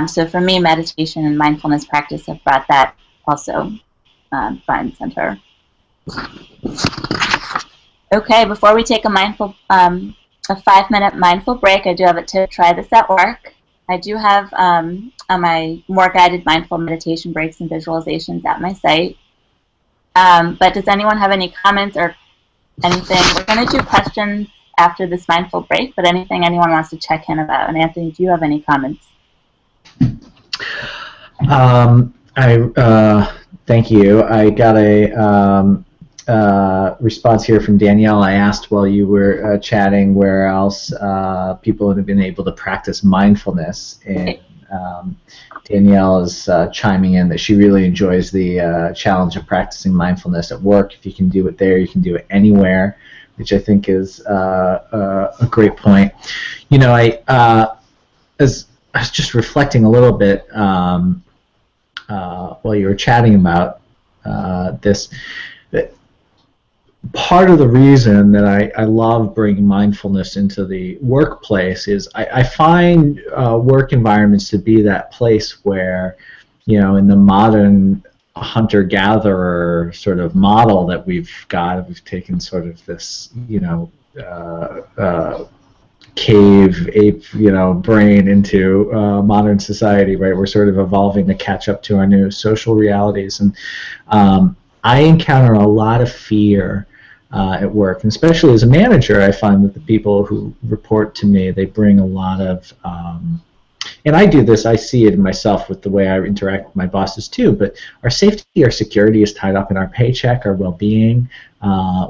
So for me, meditation and mindfulness practice have brought that also front and center. Okay, before we take a 5-minute mindful break, I do have a tip. Try this at work. I do have my more guided mindful meditation breaks and visualizations at my site. But does anyone have any comments or anything? We're going to do questions after this mindful break, but anything anyone wants to check in about. And Anthony, do you have any comments? Thank you. I got a response here from Danielle. I asked while you were chatting where else people have been able to practice mindfulness, and Danielle is chiming in that she really enjoys the challenge of practicing mindfulness at work. If you can do it there, you can do it anywhere, which I think is a great point. I was just reflecting a little bit while you were chatting about this. Part of the reason that I love bringing mindfulness into the workplace is I find work environments to be that place where, in the modern hunter-gatherer sort of model that we've taken sort of this, cave ape, brain into modern society, right? We're sort of evolving to catch up to our new social realities, and I encounter a lot of fear at work, and especially as a manager, I find that the people who report to me, they bring a lot of, and I do this, I see it in myself with the way I interact with my bosses too, but our safety, our security is tied up in our paycheck, our well-being.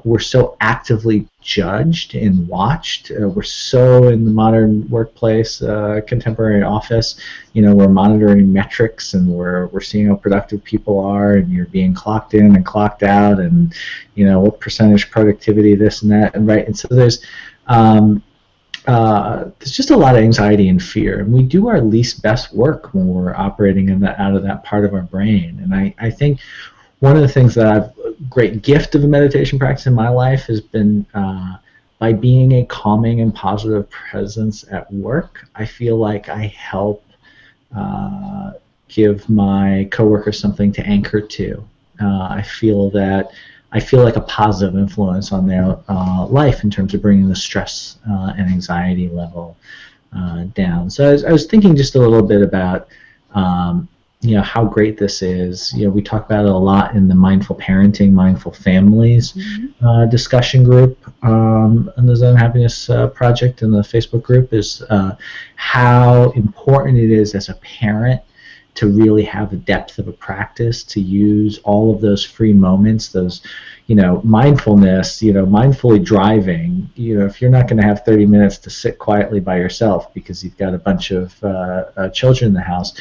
We're so actively judged and watched. We're so in the modern workplace, contemporary office, we're monitoring metrics, and we're seeing how productive people are, and you're being clocked in and clocked out, and what percentage productivity, this and that, and right. And so there's just a lot of anxiety and fear, and we do our least best work when we're operating out of that part of our brain. And I think one of the things that great gift of a meditation practice in my life has been by being a calming and positive presence at work. I feel like I help give my coworkers something to anchor to. I feel like a positive influence on their life in terms of bringing the stress and anxiety level down. So I was thinking just a little bit about how great this is. We talk about it a lot in the Mindful Parenting, Mindful Families discussion group and the Zen Happiness Project in the Facebook group, is how important it is as a parent to really have a depth of a practice, to use all of those free moments, those, mindfulness, mindfully driving. If you're not going to have 30 minutes to sit quietly by yourself because you've got a bunch of children in the house,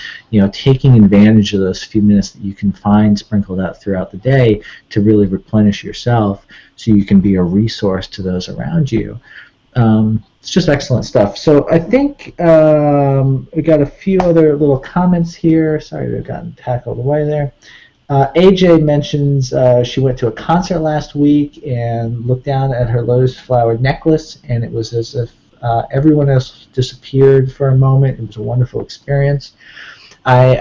taking advantage of those few minutes that you can find sprinkled out throughout the day to really replenish yourself so you can be a resource to those around you. It's just excellent stuff. So I think we got a few other little comments here. Sorry to have gotten tackled away there. AJ mentions she went to a concert last week and looked down at her lotus flower necklace, and it was as if everyone else disappeared for a moment. It was a wonderful experience. I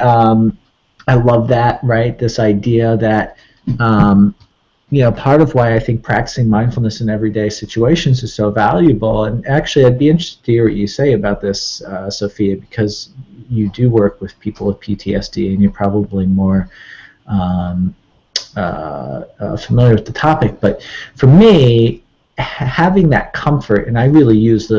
love that, right? This idea that part of why I think practicing mindfulness in everyday situations is so valuable. And actually, I'd be interested to hear what you say about this, Sofia, because you do work with people with PTSD, and you're probably more familiar with the topic. But for me, having that comfort, and I really use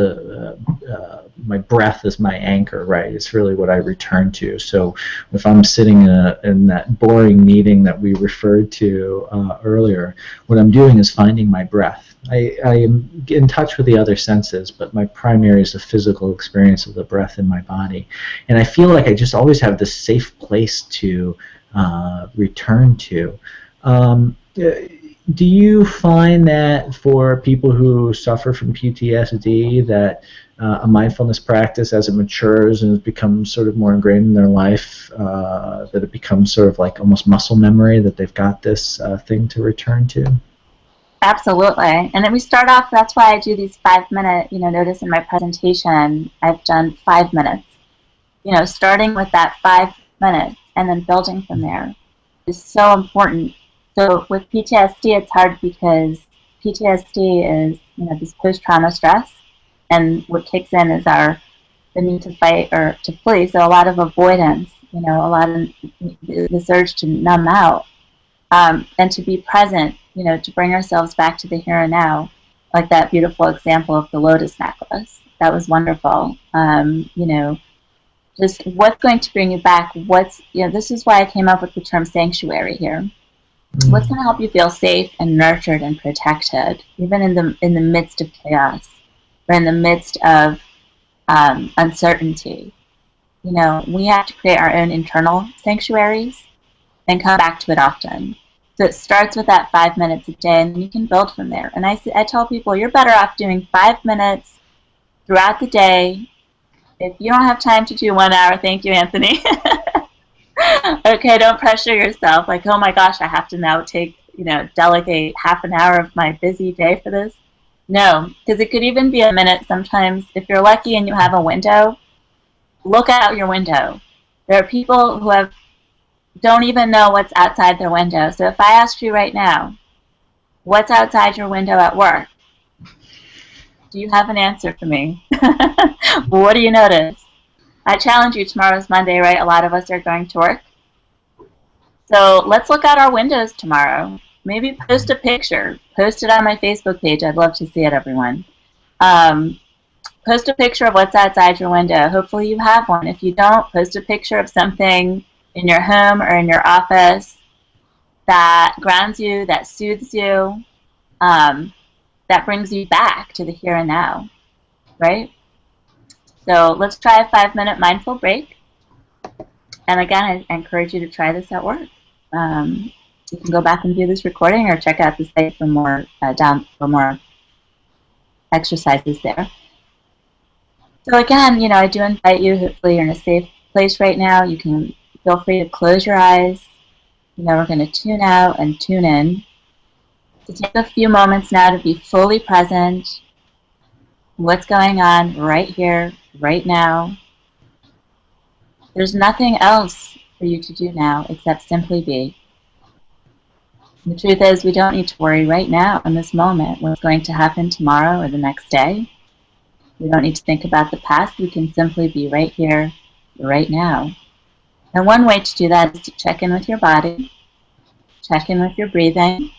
my breath as my anchor, right? It's really what I return to. So if I'm sitting in that boring meeting that we referred to earlier, what I'm doing is finding my breath. I am in touch with the other senses, but my primary is the physical experience of the breath in my body. And I feel like I just always have this safe place to return to. Do you find that for people who suffer from PTSD that a mindfulness practice, as it matures and becomes sort of more ingrained in their life, that it becomes sort of like almost muscle memory, that they've got this thing to return to? Absolutely. And then we start off, that's why I do these 5-minute, notice in my presentation, I've done 5 minutes. Starting with that 5 minutes and then building from there is so important. So with PTSD, it's hard because PTSD is, this post-trauma stress, and what kicks in is the need to fight or to flee. So a lot of avoidance, a lot of this urge to numb out, and to be present, to bring ourselves back to the here and now, like that beautiful example of the lotus necklace. That was wonderful. Just what's going to bring you back? This is why I came up with the term sanctuary here. What's going to help you feel safe and nurtured and protected, even in the midst of chaos, or in the midst of uncertainty? We have to create our own internal sanctuaries and come back to it often. So it starts with that 5 minutes a day, and you can build from there. And I tell people, you're better off doing 5 minutes throughout the day. If you don't have time to do 1 hour, thank you, Anthony. Okay, don't pressure yourself. Like, oh my gosh, I have to now delegate half an hour of my busy day for this. No, because it could even be a minute sometimes. If you're lucky and you have a window, look out your window. There are people who don't even know what's outside their window. So if I asked you right now, what's outside your window at work? Do you have an answer for me? What do you notice? I challenge you, tomorrow's Monday, right? A lot of us are going to work. So let's look out our windows tomorrow. Maybe post a picture. Post it on my Facebook page. I'd love to see it, everyone. Post a picture of what's outside your window. Hopefully you have one. If you don't, post a picture of something in your home or in your office that grounds you, that soothes you, that brings you back to the here and now, right? So let's try a 5-minute mindful break. And again, I encourage you to try this at work. You can go back and view this recording or check out the site for more exercises there. So again, I do invite you, hopefully you're in a safe place right now. You can feel free to close your eyes. We're going to tune out and tune in. So take a few moments now to be fully present. What's going on right here, right now. There's nothing else for you to do now except simply be. The truth is, we don't need to worry right now in this moment what's going to happen tomorrow or the next day. We don't need to think about the past. We can simply be right here, right now. And one way to do that is to check in with your body, check in with your breathing.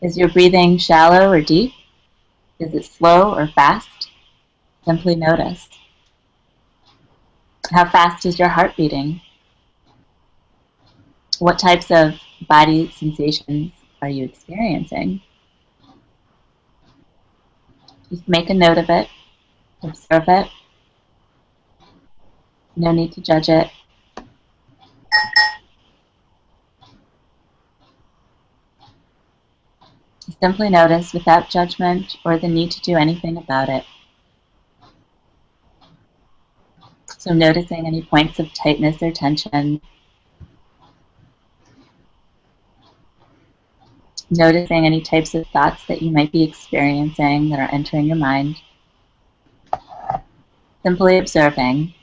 Is your breathing shallow or deep? Is it slow or fast? Simply notice. How fast is your heart beating? What types of body sensations are you experiencing? Just make a note of it, observe it. No need to judge it. Simply notice without judgment or the need to do anything about it. So noticing any points of tightness or tension. Noticing any types of thoughts that you might be experiencing that are entering your mind. Simply observing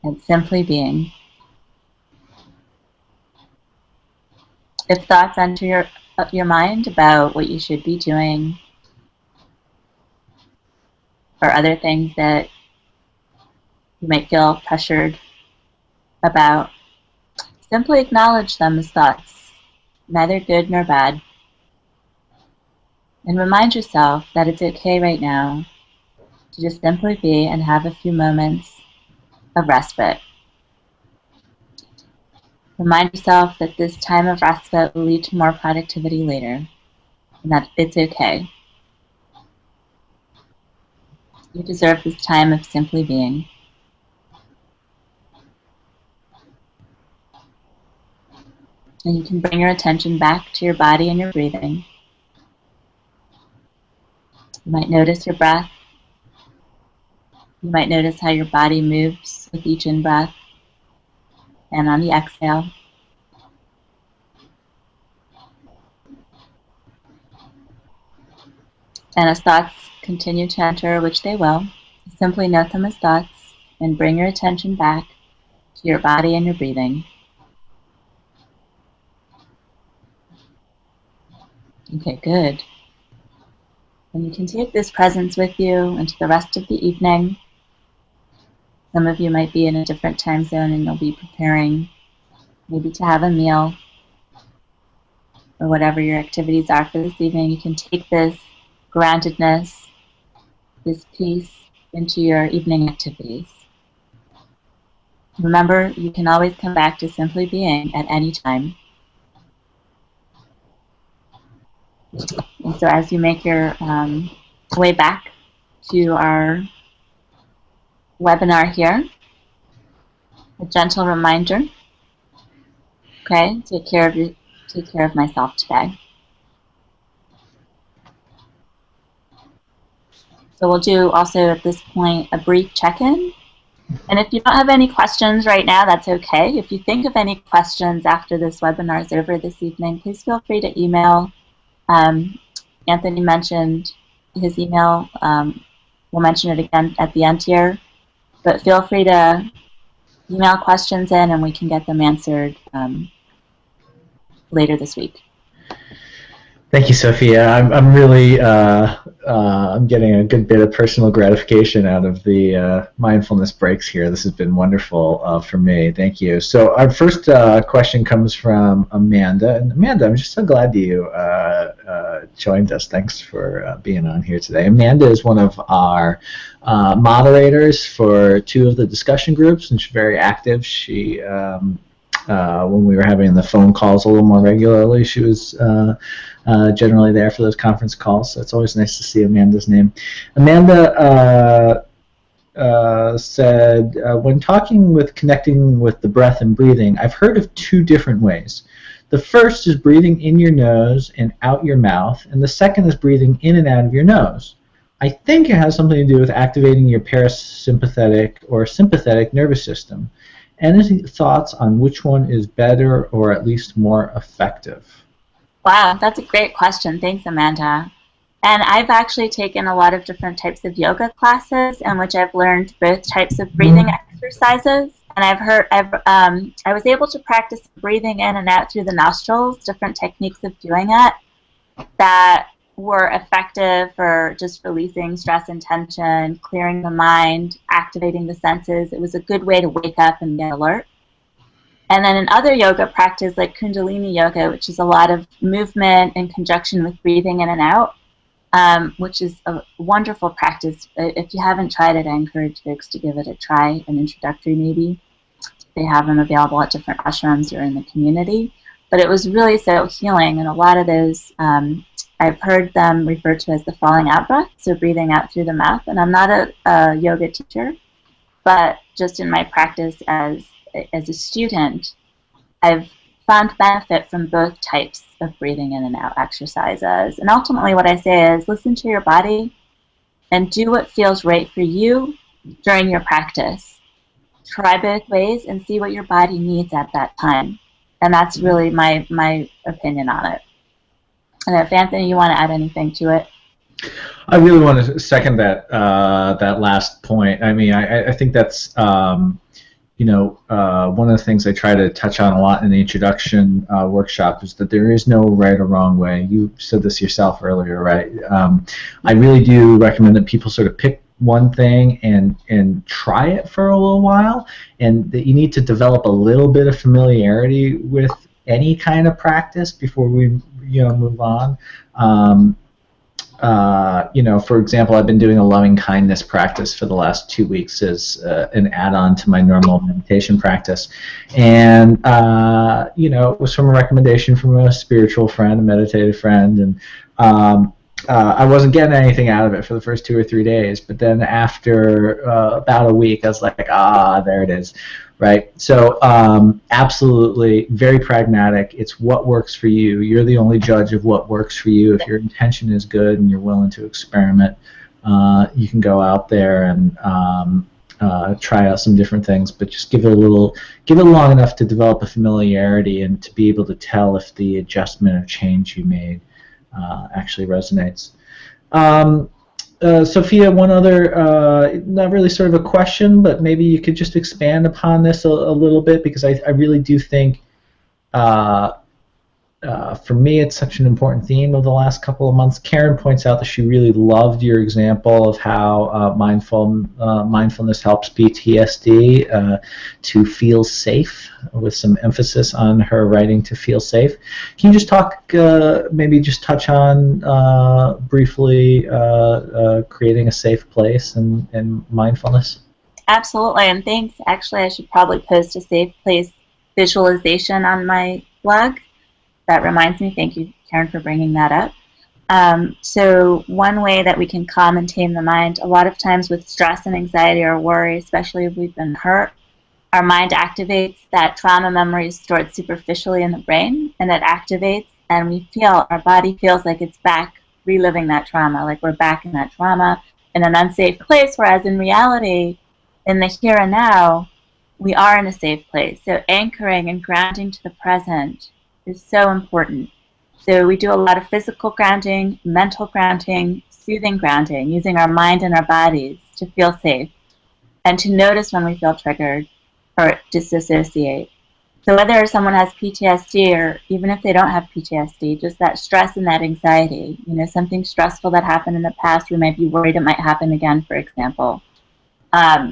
and simply being. If thoughts enter your mind about what you should be doing or other things that you might feel pressured about, simply acknowledge them as thoughts, neither good nor bad. And remind yourself that it's okay right now to just simply be and have a few moments of respite. Remind yourself that this time of respite will lead to more productivity later, and that it's okay. You deserve this time of simply being. And you can bring your attention back to your body and your breathing. You might notice your breath. You might notice how your body moves with each in-breath and on the exhale. And as thoughts continue to enter, which they will, simply note them as thoughts and bring your attention back to your body and your breathing. Okay, good. And you can take this presence with you into the rest of the evening. Some of you might be in a different time zone and you'll be preparing maybe to have a meal or whatever your activities are for this evening. You can take this groundedness, this peace into your evening activities. Remember, you can always come back to simply being at any time. And so as you make your way back to our webinar here, a gentle reminder, okay, take care of myself today. So we'll do also at this point a brief check-in. And if you don't have any questions right now, that's okay. If you think of any questions after this webinar is over this evening, please feel free to email. Anthony mentioned his email. We'll mention it again at the end here. But feel free to email questions in and we can get them answered later this week. Thank you, Sofia. I'm really I'm getting a good bit of personal gratification out of the mindfulness breaks here. This has been wonderful for me. Thank you. So our first question comes from Amanda. And Amanda, I'm just so glad you joined us. Thanks for being on here today. Amanda is one of our moderators for 2 of the discussion groups, and she's very active. She when we were having the phone calls a little more regularly, she was generally there for those conference calls, so it's always nice to see Amanda's name. Amanda said, when connecting with the breath and breathing, I've heard of 2 different ways. The first is breathing in your nose and out your mouth, and the second is breathing in and out of your nose. I think it has something to do with activating your parasympathetic or sympathetic nervous system. Any thoughts on which one is better or at least more effective? Wow, that's a great question. Thanks, Amanda. And I've actually taken a lot of different types of yoga classes in which I've learned both types of breathing exercises. And I was able to practice breathing in and out through the nostrils, different techniques of doing it that were effective for just releasing stress and tension, clearing the mind, activating the senses. It was a good way to wake up and get alert. And then in other yoga practice, like Kundalini yoga, which is a lot of movement in conjunction with breathing in and out, which is a wonderful practice. If you haven't tried it, I encourage folks to give it a try, an introductory maybe. They have them available at different ashrams or in the community. But it was really so healing, and a lot of those, I've heard them referred to as the falling out breath, so breathing out through the mouth. And I'm not a yoga teacher, but just in my practice as a student, I've found benefit from both types of breathing in and out exercises. And ultimately what I say is listen to your body and do what feels right for you during your practice. Try both ways and see what your body needs at that time. And that's really my opinion on it. And if Anthony, you want to add anything to it? I really want to second that that last point. I mean, I think that's one of the things I try to touch on a lot in the introduction workshop is that there is no right or wrong way. You said this yourself earlier, right? I really do recommend that people sort of pick one thing and try it for a little while, and that you need to develop a little bit of familiarity with any kind of practice before we move on. For example, I've been doing a loving kindness practice for the last 2 weeks as an add-on to my normal meditation practice. And, it was from a recommendation from a spiritual friend, a meditative friend. And I wasn't getting anything out of it for the first 2 or 3 days. But then after about a week, I was like, there it is. Right? So absolutely, very pragmatic. It's what works for you. You're the only judge of what works for you. If your intention is good and you're willing to experiment, you can go out there and try out some different things, but just give it long enough to develop a familiarity and to be able to tell if the adjustment or change you made actually resonates. Sofia, one other, not really sort of a question, but maybe you could just expand upon this a little bit, because I really do think, for me, it's such an important theme of the last couple of months. Karen points out that she really loved your example of how mindfulness helps PTSD to feel safe, with some emphasis on her writing to feel safe. Can you just talk, maybe just touch on briefly creating a safe place and mindfulness? Absolutely, and thanks. Actually, I should probably post a safe place visualization on my blog. That reminds me. Thank you, Karen, for bringing that up. So one way that we can calm and tame the mind, a lot of times with stress and anxiety or worry, especially if we've been hurt, our mind activates. That trauma memory is stored superficially in the brain, and it activates, and our body feels like it's back reliving that trauma, like we're back in that trauma in an unsafe place, whereas in reality, in the here and now, we are in a safe place. So anchoring and grounding to the present is so important. So we do a lot of physical grounding, mental grounding, soothing grounding, using our mind and our bodies to feel safe and to notice when we feel triggered or disassociate. So whether someone has PTSD or even if they don't have PTSD, just that stress and that anxiety, something stressful that happened in the past, we might be worried it might happen again, for example.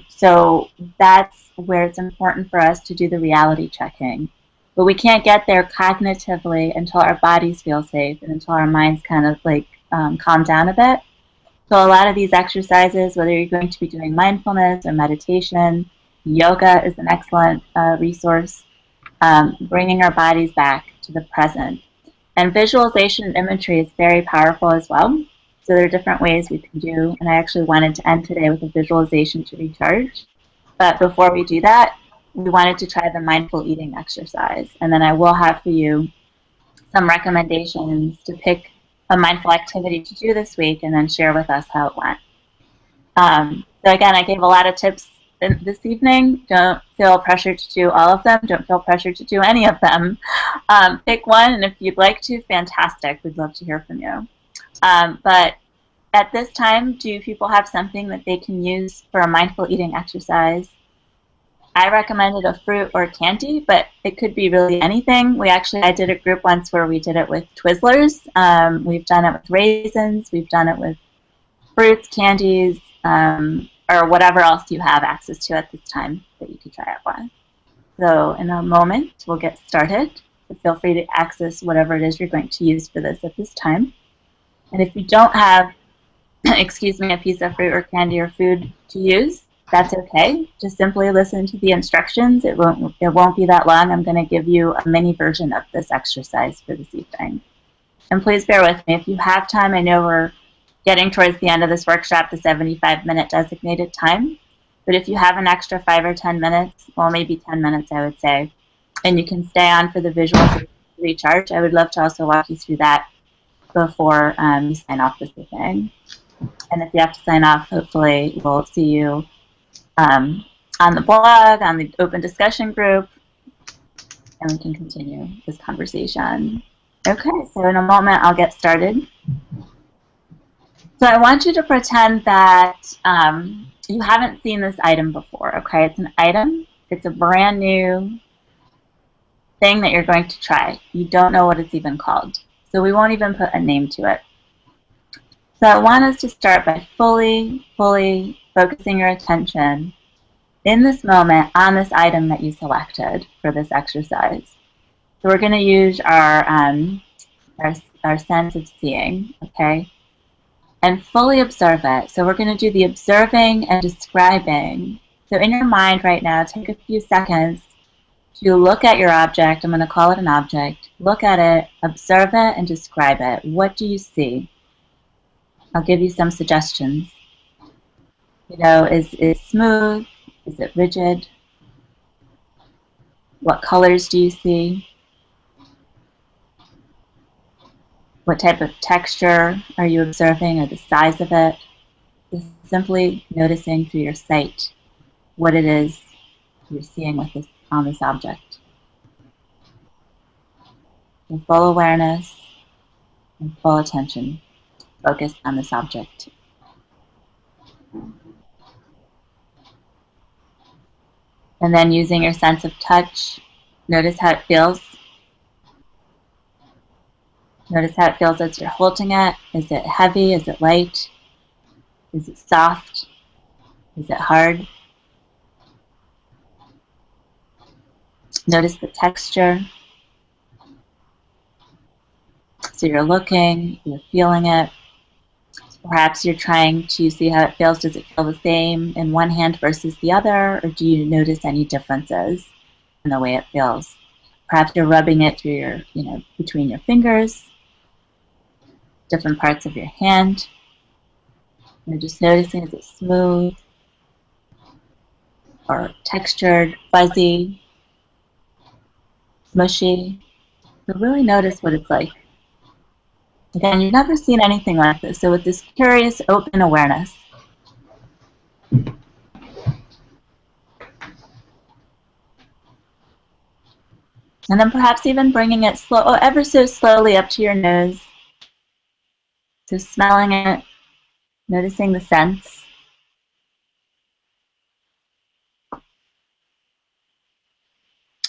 So that's where it's important for us to do the reality checking. But we can't get there cognitively until our bodies feel safe and until our minds kind of calm down a bit. So a lot of these exercises, whether you're going to be doing mindfulness or meditation, yoga is an excellent resource, bringing our bodies back to the present. And visualization and imagery is very powerful as well. So there are different ways we can do, and I actually wanted to end today with a visualization to recharge. But before we do that, we wanted to try the mindful eating exercise. And then I will have for you some recommendations to pick a mindful activity to do this week and then share with us how it went. So again, I gave a lot of tips this evening. Don't feel pressured to do all of them. Don't feel pressured to do any of them. Pick one, and if you'd like to, fantastic. We'd love to hear from you. But at this time, do people have something that they can use for a mindful eating exercise I recommended a fruit or candy, but it could be really anything. I did a group once where we did it with Twizzlers. We've done it with raisins. We've done it with fruits, candies, or whatever else you have access to at this time that you could try it with. So in a moment, we'll get started. So feel free to access whatever it is you're going to use for this at this time. And if you don't have, excuse me, a piece of fruit or candy or food to use, that's okay. Just simply listen to the instructions. It won't be that long. I'm going to give you a mini version of this exercise for this evening. And please bear with me. If you have time, I know we're getting towards the end of this workshop, the 75-minute designated time. But if you have an extra 5 or 10 minutes, well, maybe 10 minutes, I would say, and you can stay on for the visual recharge, I would love to also walk you through that before you sign off this evening. And if you have to sign off, hopefully we'll see you on the blog, on the open discussion group, and we can continue this conversation. Okay, so in a moment I'll get started. So I want you to pretend that you haven't seen this item before, okay? It's an item. It's a brand new thing that you're going to try. You don't know what it's even called. So we won't even put a name to it. So I want us to start by fully focusing your attention in this moment on this item that you selected for this exercise. So we're going to use our sense of seeing, okay? And fully observe it. So we're going to do the observing and describing. So in your mind right now, take a few seconds to look at your object. I'm going to call it an object. Look at it, observe it, and describe it. What do you see? I'll give you some suggestions. You know, is it smooth? Is it rigid? What colors do you see? What type of texture are you observing, or the size of it? Just simply noticing through your sight what it is you're seeing with this, on this object. With full awareness and full attention focused on this object. And then using your sense of touch, notice how it feels. Notice how it feels as you're holding it. Is it heavy? Is it light? Is it soft? Is it hard? Notice the texture. So you're looking, you're feeling it. Perhaps you're trying to see how it feels. Does it feel the same in one hand versus the other? Or do you notice any differences in the way it feels? Perhaps you're rubbing it through your, between your fingers, different parts of your hand. You're just noticing, is it smooth or textured, fuzzy, mushy? So really notice what it's like. Again, you've never seen anything like this, so with this curious, open awareness. And then perhaps even bringing it ever so slowly up to your nose. So smelling it, noticing the scents.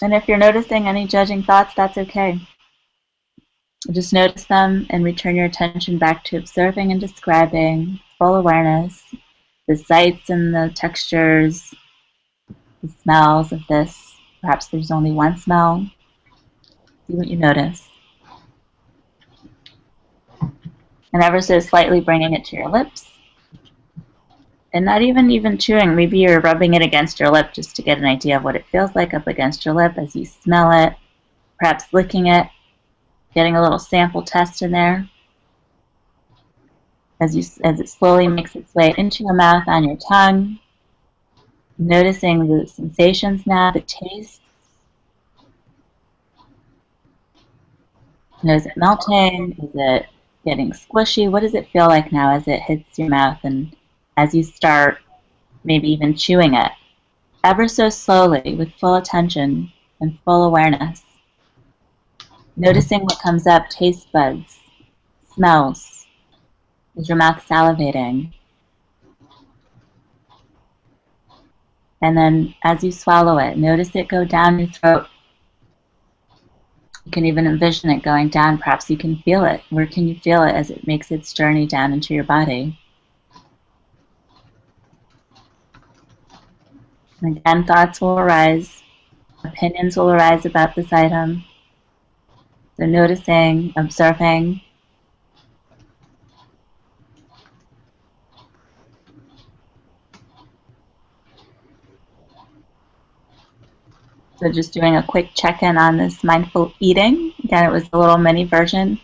And if you're noticing any judging thoughts, that's okay. Just notice them and return your attention back to observing and describing, full awareness, the sights and the textures, the smells of this. Perhaps there's only one smell. See what you notice. And ever so slightly bringing it to your lips. And not even chewing. Maybe you're rubbing it against your lip just to get an idea of what it feels like up against your lip as you smell it. Perhaps licking it. Getting a little sample test in there as it slowly makes its way into your mouth, on your tongue. Noticing the sensations now, the taste. Is it melting? Is it getting squishy? What does it feel like now as it hits your mouth and as you start maybe even chewing it? Ever so slowly with full attention and full awareness. Noticing what comes up, taste buds, smells. Is your mouth salivating? And then as you swallow it, notice it go down your throat. You can even envision it going down. Perhaps you can feel it. Where can you feel it as it makes its journey down into your body? And again, thoughts will arise. Opinions will arise about this item. So noticing, observing. So just doing a quick check-in on this mindful eating. Again, it was a little mini version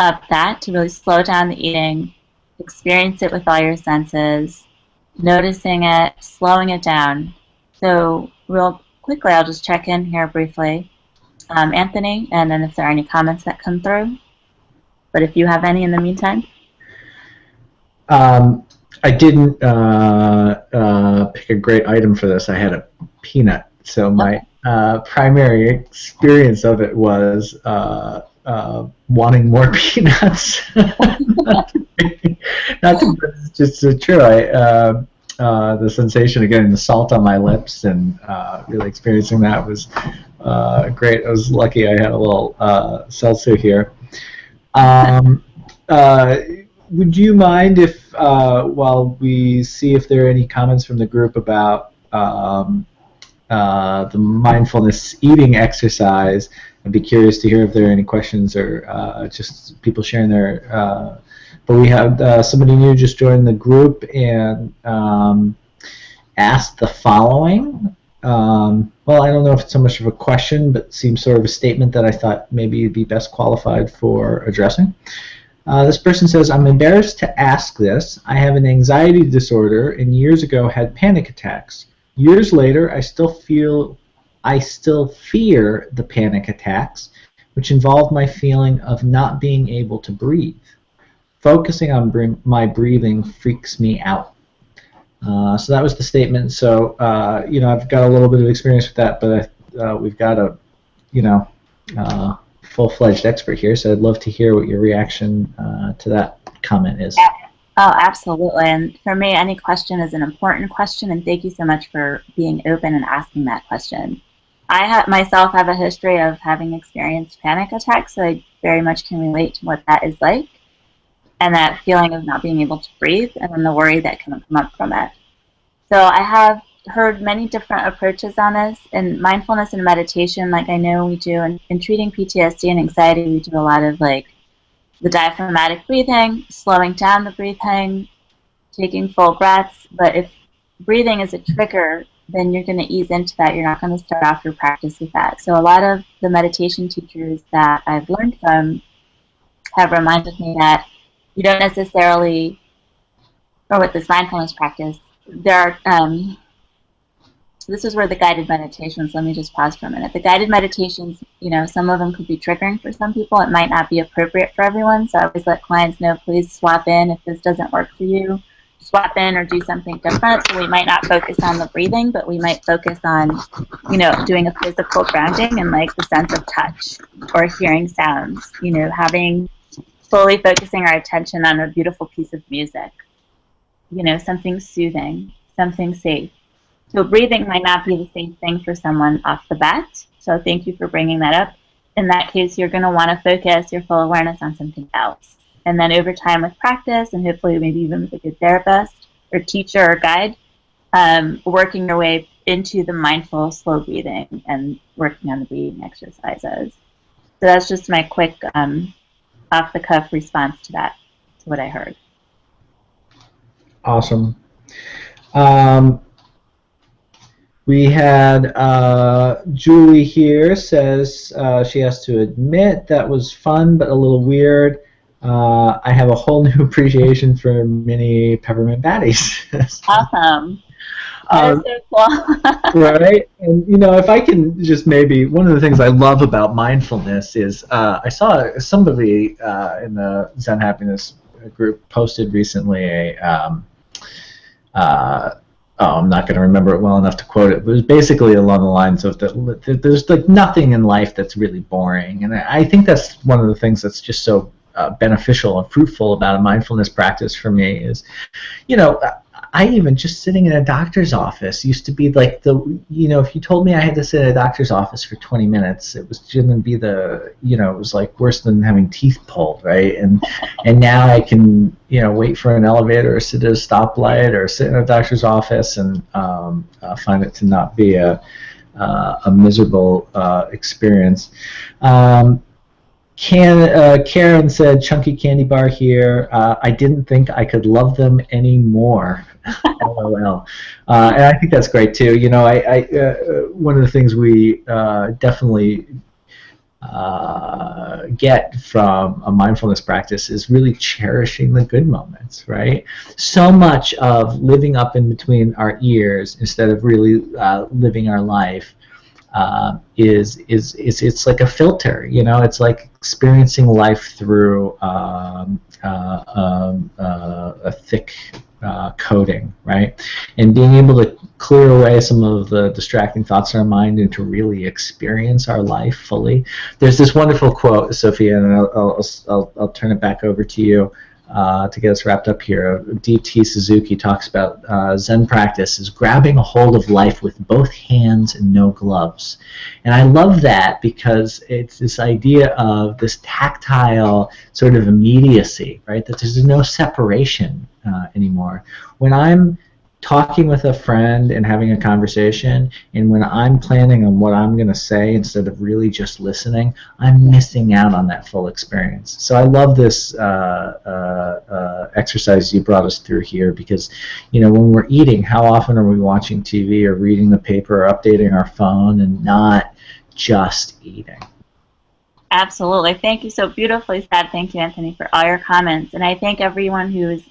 of that to really slow down the eating, experience it with all your senses, noticing it, slowing it down. So real quickly, I'll just check in here briefly. Anthony, and then if there are any comments that come through. But if you have any in the meantime. I didn't pick a great item for this. I had a peanut. So my primary experience of it was wanting more peanuts. not to, it's just true. The sensation of getting the salt on my lips and really experiencing that was great. I was lucky I had a little seltzer here. Would you mind if, while we see if there are any comments from the group about the mindfulness eating exercise, I'd be curious to hear if there are any questions or just people sharing their. But we have somebody new just joined the group and asked the following. Well, I don't know if it's so much of a question, but seems sort of a statement that I thought maybe you'd be best qualified for addressing. This person says, I'm embarrassed to ask this. I have an anxiety disorder and years ago had panic attacks. Years later, I still fear the panic attacks, which involve my feeling of not being able to breathe. Focusing on my breathing freaks me out. So that was the statement. So, I've got a little bit of experience with that, but we've got a, full-fledged expert here, so I'd love to hear what your reaction to that comment is. Oh, absolutely. And for me, any question is an important question, and thank you so much for being open and asking that question. I myself have a history of having experienced panic attacks, so I very much can relate to what that is like, and that feeling of not being able to breathe, and then the worry that can come up from it. So I have heard many different approaches on this. In mindfulness and meditation, like I know we do, in treating PTSD and anxiety, we do a lot of like the diaphragmatic breathing, slowing down the breathing, taking full breaths. But if breathing is a trigger, then you're going to ease into that. You're not going to start off your practice with that. So a lot of the meditation teachers that I've learned from have reminded me that you don't necessarily, or with this mindfulness practice, there are, this is where the guided meditations, let me just pause for a minute. The guided meditations, some of them could be triggering for some people. It might not be appropriate for everyone. So I always let clients know, please swap in if this doesn't work for you. Swap in or do something different. So we might not focus on the breathing, but we might focus on, doing a physical grounding and like the sense of touch or hearing sounds, fully focusing our attention on a beautiful piece of music, something soothing, something safe. So breathing might not be the same thing for someone off the bat. So thank you for bringing that up. In that case, you're going to want to focus your full awareness on something else. And then over time with practice, and hopefully maybe even with a good therapist or teacher or guide, working your way into the mindful slow breathing and working on the breathing exercises. So that's just my quick off-the-cuff response to that, to what I heard. Awesome. We had Julie here says she has to admit that was fun but a little weird. I have a whole new appreciation for mini peppermint patties. Awesome. That is so cool. Right? And, if I can just maybe, one of the things I love about mindfulness is I saw somebody in the Zen Happiness group posted recently I'm not going to remember it well enough to quote it, but it was basically along the lines of that there's like nothing in life that's really boring. And I think that's one of the things that's just so beneficial and fruitful about a mindfulness practice for me is, I even just sitting in a doctor's office used to be like if you told me I had to sit in a doctor's office for 20 minutes, it was going to be it was like worse than having teeth pulled, right? And now I can, wait for an elevator or sit at a stoplight or sit in a doctor's office and find it to not be a miserable experience. Karen said, "Chunky candy bar here. I didn't think I could love them anymore." LOL. And I think that's great too. One of the things we definitely get from a mindfulness practice is really cherishing the good moments, right? So much of living up in between our ears instead of really living our life it's like a filter, it's like experiencing life through a thick coating, right? And being able to clear away some of the distracting thoughts in our mind and to really experience our life fully. There's this wonderful quote, Sofia, and I'll turn it back over to you to get us wrapped up here. D.T. Suzuki talks about Zen practice is grabbing a hold of life with both hands and no gloves. And I love that because it's this idea of this tactile sort of immediacy, right? That there's no separation anymore. When I'm talking with a friend and having a conversation, and when I'm planning on what I'm going to say instead of really just listening, I'm missing out on that full experience. So I love this exercise you brought us through here, because when we're eating, how often are we watching TV or reading the paper or updating our phone and not just eating? Absolutely. Thank you. So beautifully said. Thank you, Anthony, for all your comments. And I thank everyone who is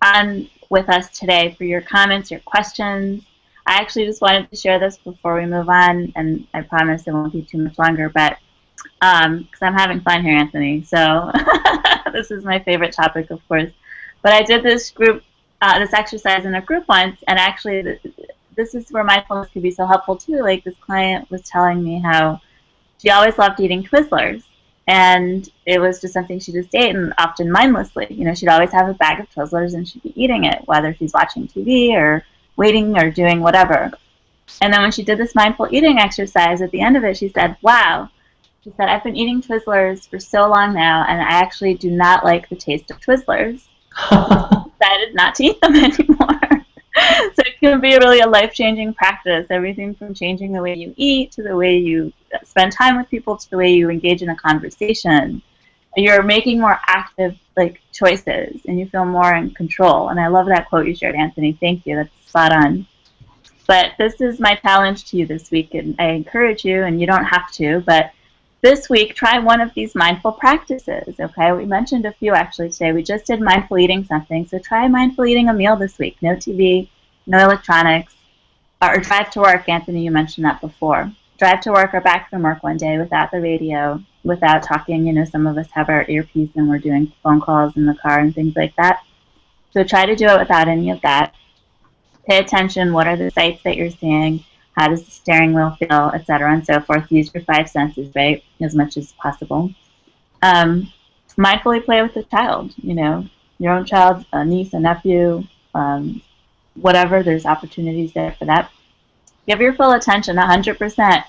on with us today for your comments, your questions. I actually just wanted to share this before we move on, and I promise it won't be too much longer, but because I'm having fun here, Anthony. So this is my favorite topic, of course. But I did this this exercise in a group once, and actually this is where mindfulness could be so helpful too. Like, this client was telling me how she always loved eating Twizzlers. And it was just something she just ate, and often mindlessly. She'd always have a bag of Twizzlers and she'd be eating it, whether she's watching TV or waiting or doing whatever. And then when she did this mindful eating exercise, at the end of it, she said, "Wow." She said, "I've been eating Twizzlers for so long now, and I actually do not like the taste of Twizzlers." I decided not to eat them anymore. So it can be really a life-changing practice, everything from changing the way you eat to the way you spend time with people to the way you engage in a conversation. You're making more active choices, and you feel more in control. And I love that quote you shared, Anthony. Thank you. That's spot on. But this is my challenge to you this week, and I encourage you, and you don't have to, but this week, try one of these mindful practices, okay? We mentioned a few actually today. We just did mindful eating something, so try mindful eating a meal this week. No TV, no electronics, or drive to work. Anthony, you mentioned that before. Drive to work or back from work one day without the radio, without talking. Some of us have our earpiece and we're doing phone calls in the car and things like that. So try to do it without any of that. Pay attention. What are the sights that you're seeing? How does the steering wheel feel, etc., and so forth. Use your 5 senses, right, as much as possible. Mindfully play with the child, your own child, a niece, a nephew, whatever. There's opportunities there for that. Give your full attention, 100%.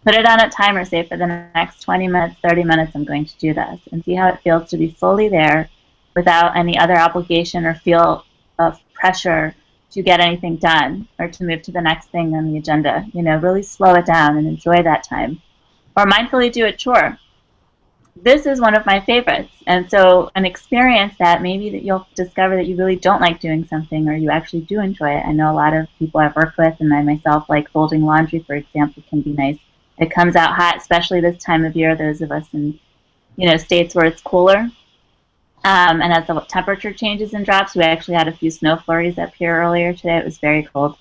Put it on a timer, say for the next 20 minutes, 30 minutes, I'm going to do this, and see how it feels to be fully there without any other obligation or feel of pressure to get anything done or to move to the next thing on the agenda. Really slow it down and enjoy that time. Or mindfully do a chore. This is one of my favorites. And so an experience that maybe that you'll discover that you really don't like doing something, or you actually do enjoy it. I know a lot of people I've worked with, and I myself, like folding laundry, for example, can be nice. It comes out hot, especially this time of year, those of us in states where it's cooler. And as the temperature changes and drops, we actually had a few snow flurries up here earlier today. It was very cold.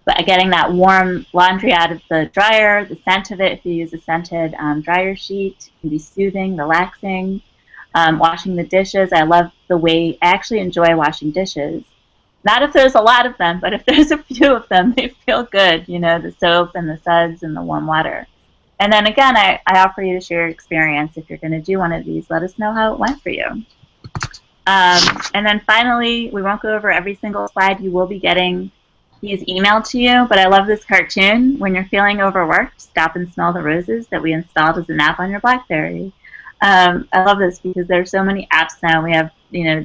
But getting that warm laundry out of the dryer, the scent of it, if you use a scented dryer sheet, can be soothing, relaxing. Washing the dishes, I actually enjoy washing dishes. Not if there's a lot of them, but if there's a few of them, they feel good, the soap and the suds and the warm water. And then again, I offer you to share your experience. If you're going to do one of these, let us know how it went for you. And then finally, we won't go over every single slide. You will be getting these emailed to you, but I love this cartoon. When you're feeling overworked, stop and smell the roses that we installed as an app on your BlackBerry. I love this because there's so many apps now. We have,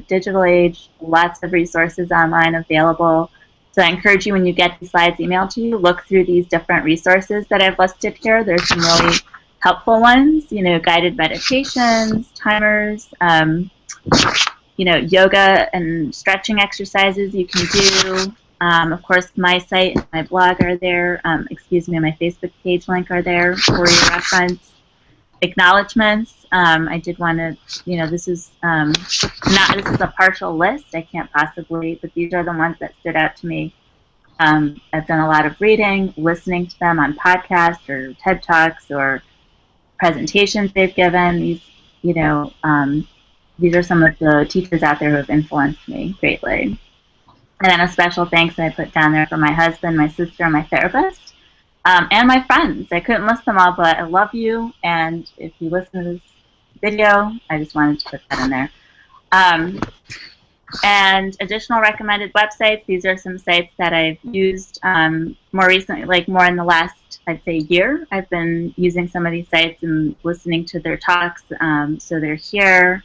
digital age, lots of resources online available. So I encourage you, when you get the slides emailed to you, look through these different resources that I've listed here. There's some really helpful ones, guided meditations, timers, yoga and stretching exercises you can do. Of course, my site and my blog are there. My Facebook page link are there for your reference. Acknowledgements. I did want to, this is a partial list. I can't possibly, but these are the ones that stood out to me. I've done a lot of reading, listening to them on podcasts or TED Talks or presentations they've given. These are some of the teachers out there who have influenced me greatly. And then a special thanks that I put down there for my husband, my sister, and my therapist, and my friends. I couldn't list them all, but I love you. And if you listen to this video, I just wanted to put that in there. And additional recommended websites. These are some sites that I've used more recently, like more in the last, I'd say, year. I've been using some of these sites and listening to their talks, so they're here.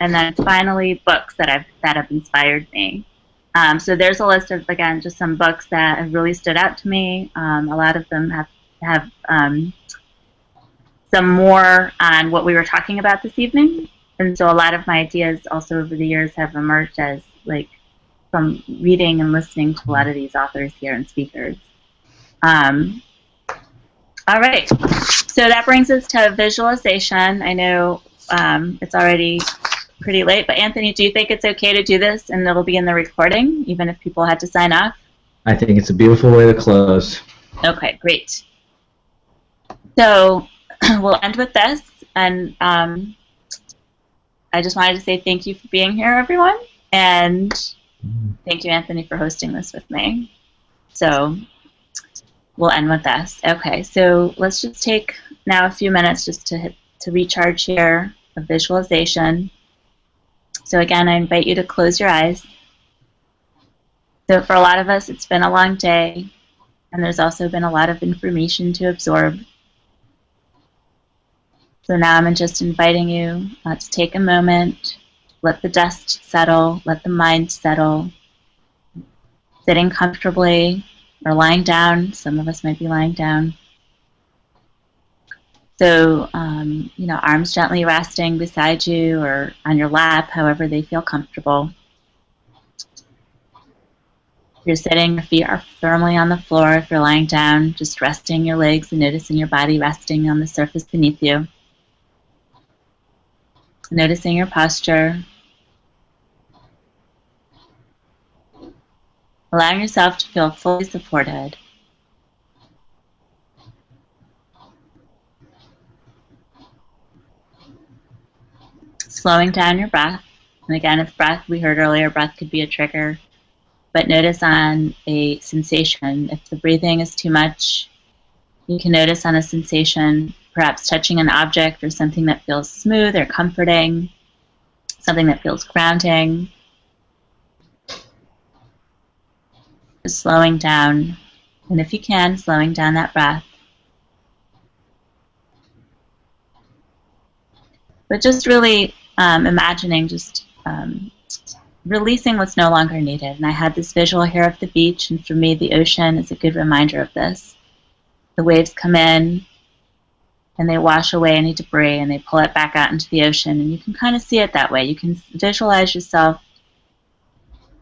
And then finally, books that have inspired me. So there's a list of, again, just some books that have really stood out to me. A lot of them have some more on what we were talking about this evening. And so a lot of my ideas also over the years have emerged as from reading and listening to a lot of these authors here and speakers. All right, so that brings us to visualization. I know it's already pretty late, but Anthony, do you think it's okay to do this and it'll be in the recording, even if people had to sign off? I think it's a beautiful way to close. Okay, great. So we'll end with this, and I just wanted to say thank you for being here, everyone, and thank you, Anthony, for hosting this with me. So we'll end with this. Okay, so let's just take now a few minutes just to recharge here, a visualization. So again, I invite you to close your eyes. So for a lot of us, it's been a long day, and there's also been a lot of information to absorb. So now I'm just inviting you to take a moment, let the dust settle, let the mind settle, sitting comfortably or lying down. Some of us might be lying down. So, arms gently resting beside you or on your lap, however they feel comfortable. If you're sitting, your feet are firmly on the floor. If you're lying down, just resting your legs and noticing your body resting on the surface beneath you. Noticing your posture. Allowing yourself to feel fully supported. Slowing down your breath. And again, if we heard earlier, breath could be a trigger. But notice on a sensation. If the breathing is too much, you can notice on a sensation, perhaps touching an object or something that feels smooth or comforting, something that feels grounding. Just slowing down, and if you can, slowing down that breath. But just really imagining, just releasing what's no longer needed. And I had this visual here of the beach, and for me, the ocean is a good reminder of this. The waves come in, and they wash away any debris, and they pull it back out into the ocean, and you can kind of see it that way. You can visualize yourself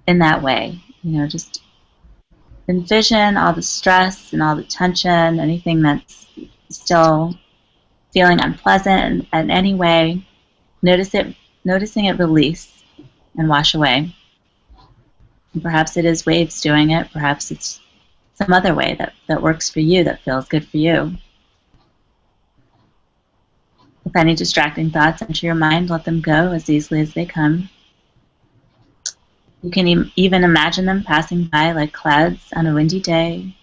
in that way. Just envision all the stress and all the tension, anything that's still feeling unpleasant in any way. Noticing it release and wash away. And perhaps it is waves doing it. Perhaps it's some other way that works for you, that feels good for you. If any distracting thoughts enter your mind, let them go as easily as they come. You can even imagine them passing by like clouds on a windy day.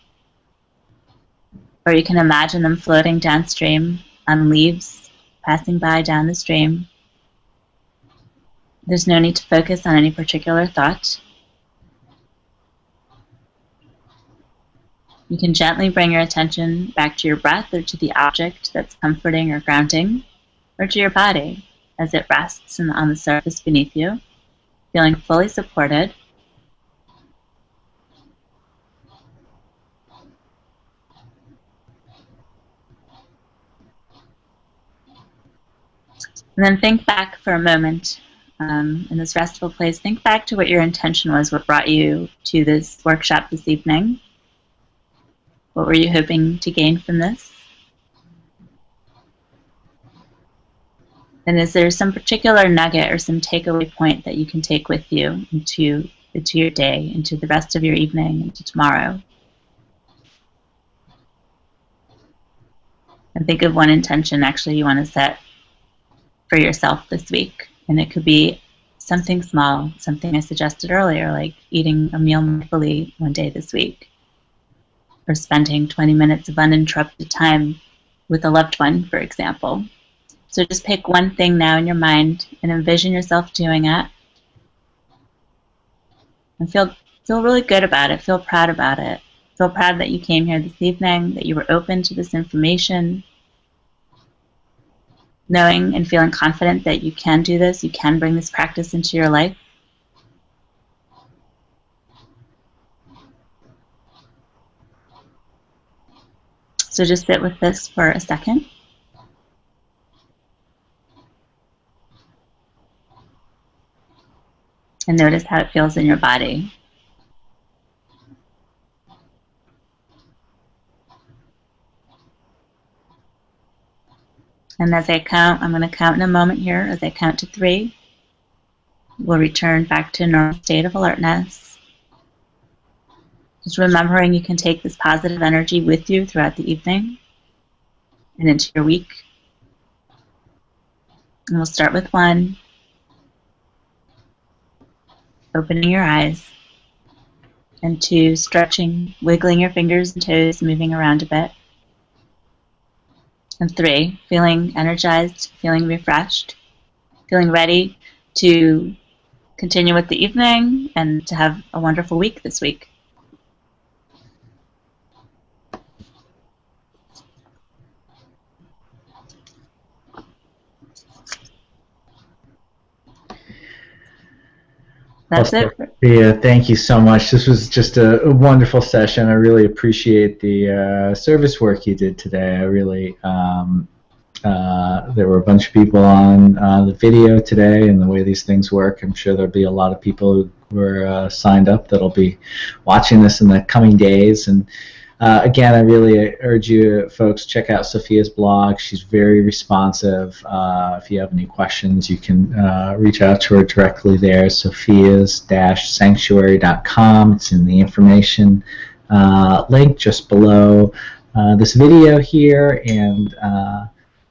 Or you can imagine them floating downstream on leaves, passing by down the stream. There's no need to focus on any particular thought. You can gently bring your attention back to your breath or to the object that's comforting or grounding, or to your body as it rests on the surface beneath you, feeling fully supported. And then think back for a moment in this restful place. Think back to what your intention was, what brought you to this workshop this evening. What were you hoping to gain from this? And is there some particular nugget or some takeaway point that you can take with you into your day, into the rest of your evening, into tomorrow? And think of one intention actually you want to set for yourself this week. And it could be something small, something I suggested earlier, like eating a meal mindfully one day this week, or spending 20 minutes of uninterrupted time with a loved one, for example. So just pick one thing now in your mind and envision yourself doing it. And feel really good about it. Feel proud about it. Feel proud that you came here this evening, that you were open to this information, knowing and feeling confident that you can do this, you can bring this practice into your life. So just sit with this for a second. And notice how it feels in your body. And as I count, I'm going to count in a moment here. As I count to 3, we'll return back to a normal state of alertness. Just remembering you can take this positive energy with you throughout the evening and into your week. And we'll start with 1. Opening your eyes. And 2, stretching, wiggling your fingers and toes, moving around a bit. And 3, feeling energized, feeling refreshed, feeling ready to continue with the evening and to have a wonderful week this week. That's it. Yeah, thank you so much. This was just a wonderful session. I really appreciate the service work you did today. I really, there were a bunch of people on the video today, and the way these things work, I'm sure there'll be a lot of people who were signed up that'll be watching this in the coming days. And again, I really urge you folks, check out Sofia's blog. She's very responsive. If you have any questions, you can reach out to her directly there, sofias-sanctuary.com. It's in the information link just below this video here. And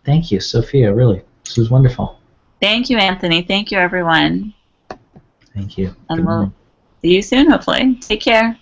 thank you, Sofia, really. This was wonderful. Thank you, Anthony. Thank you, everyone. Thank you. And we'll see you soon, hopefully. Take care.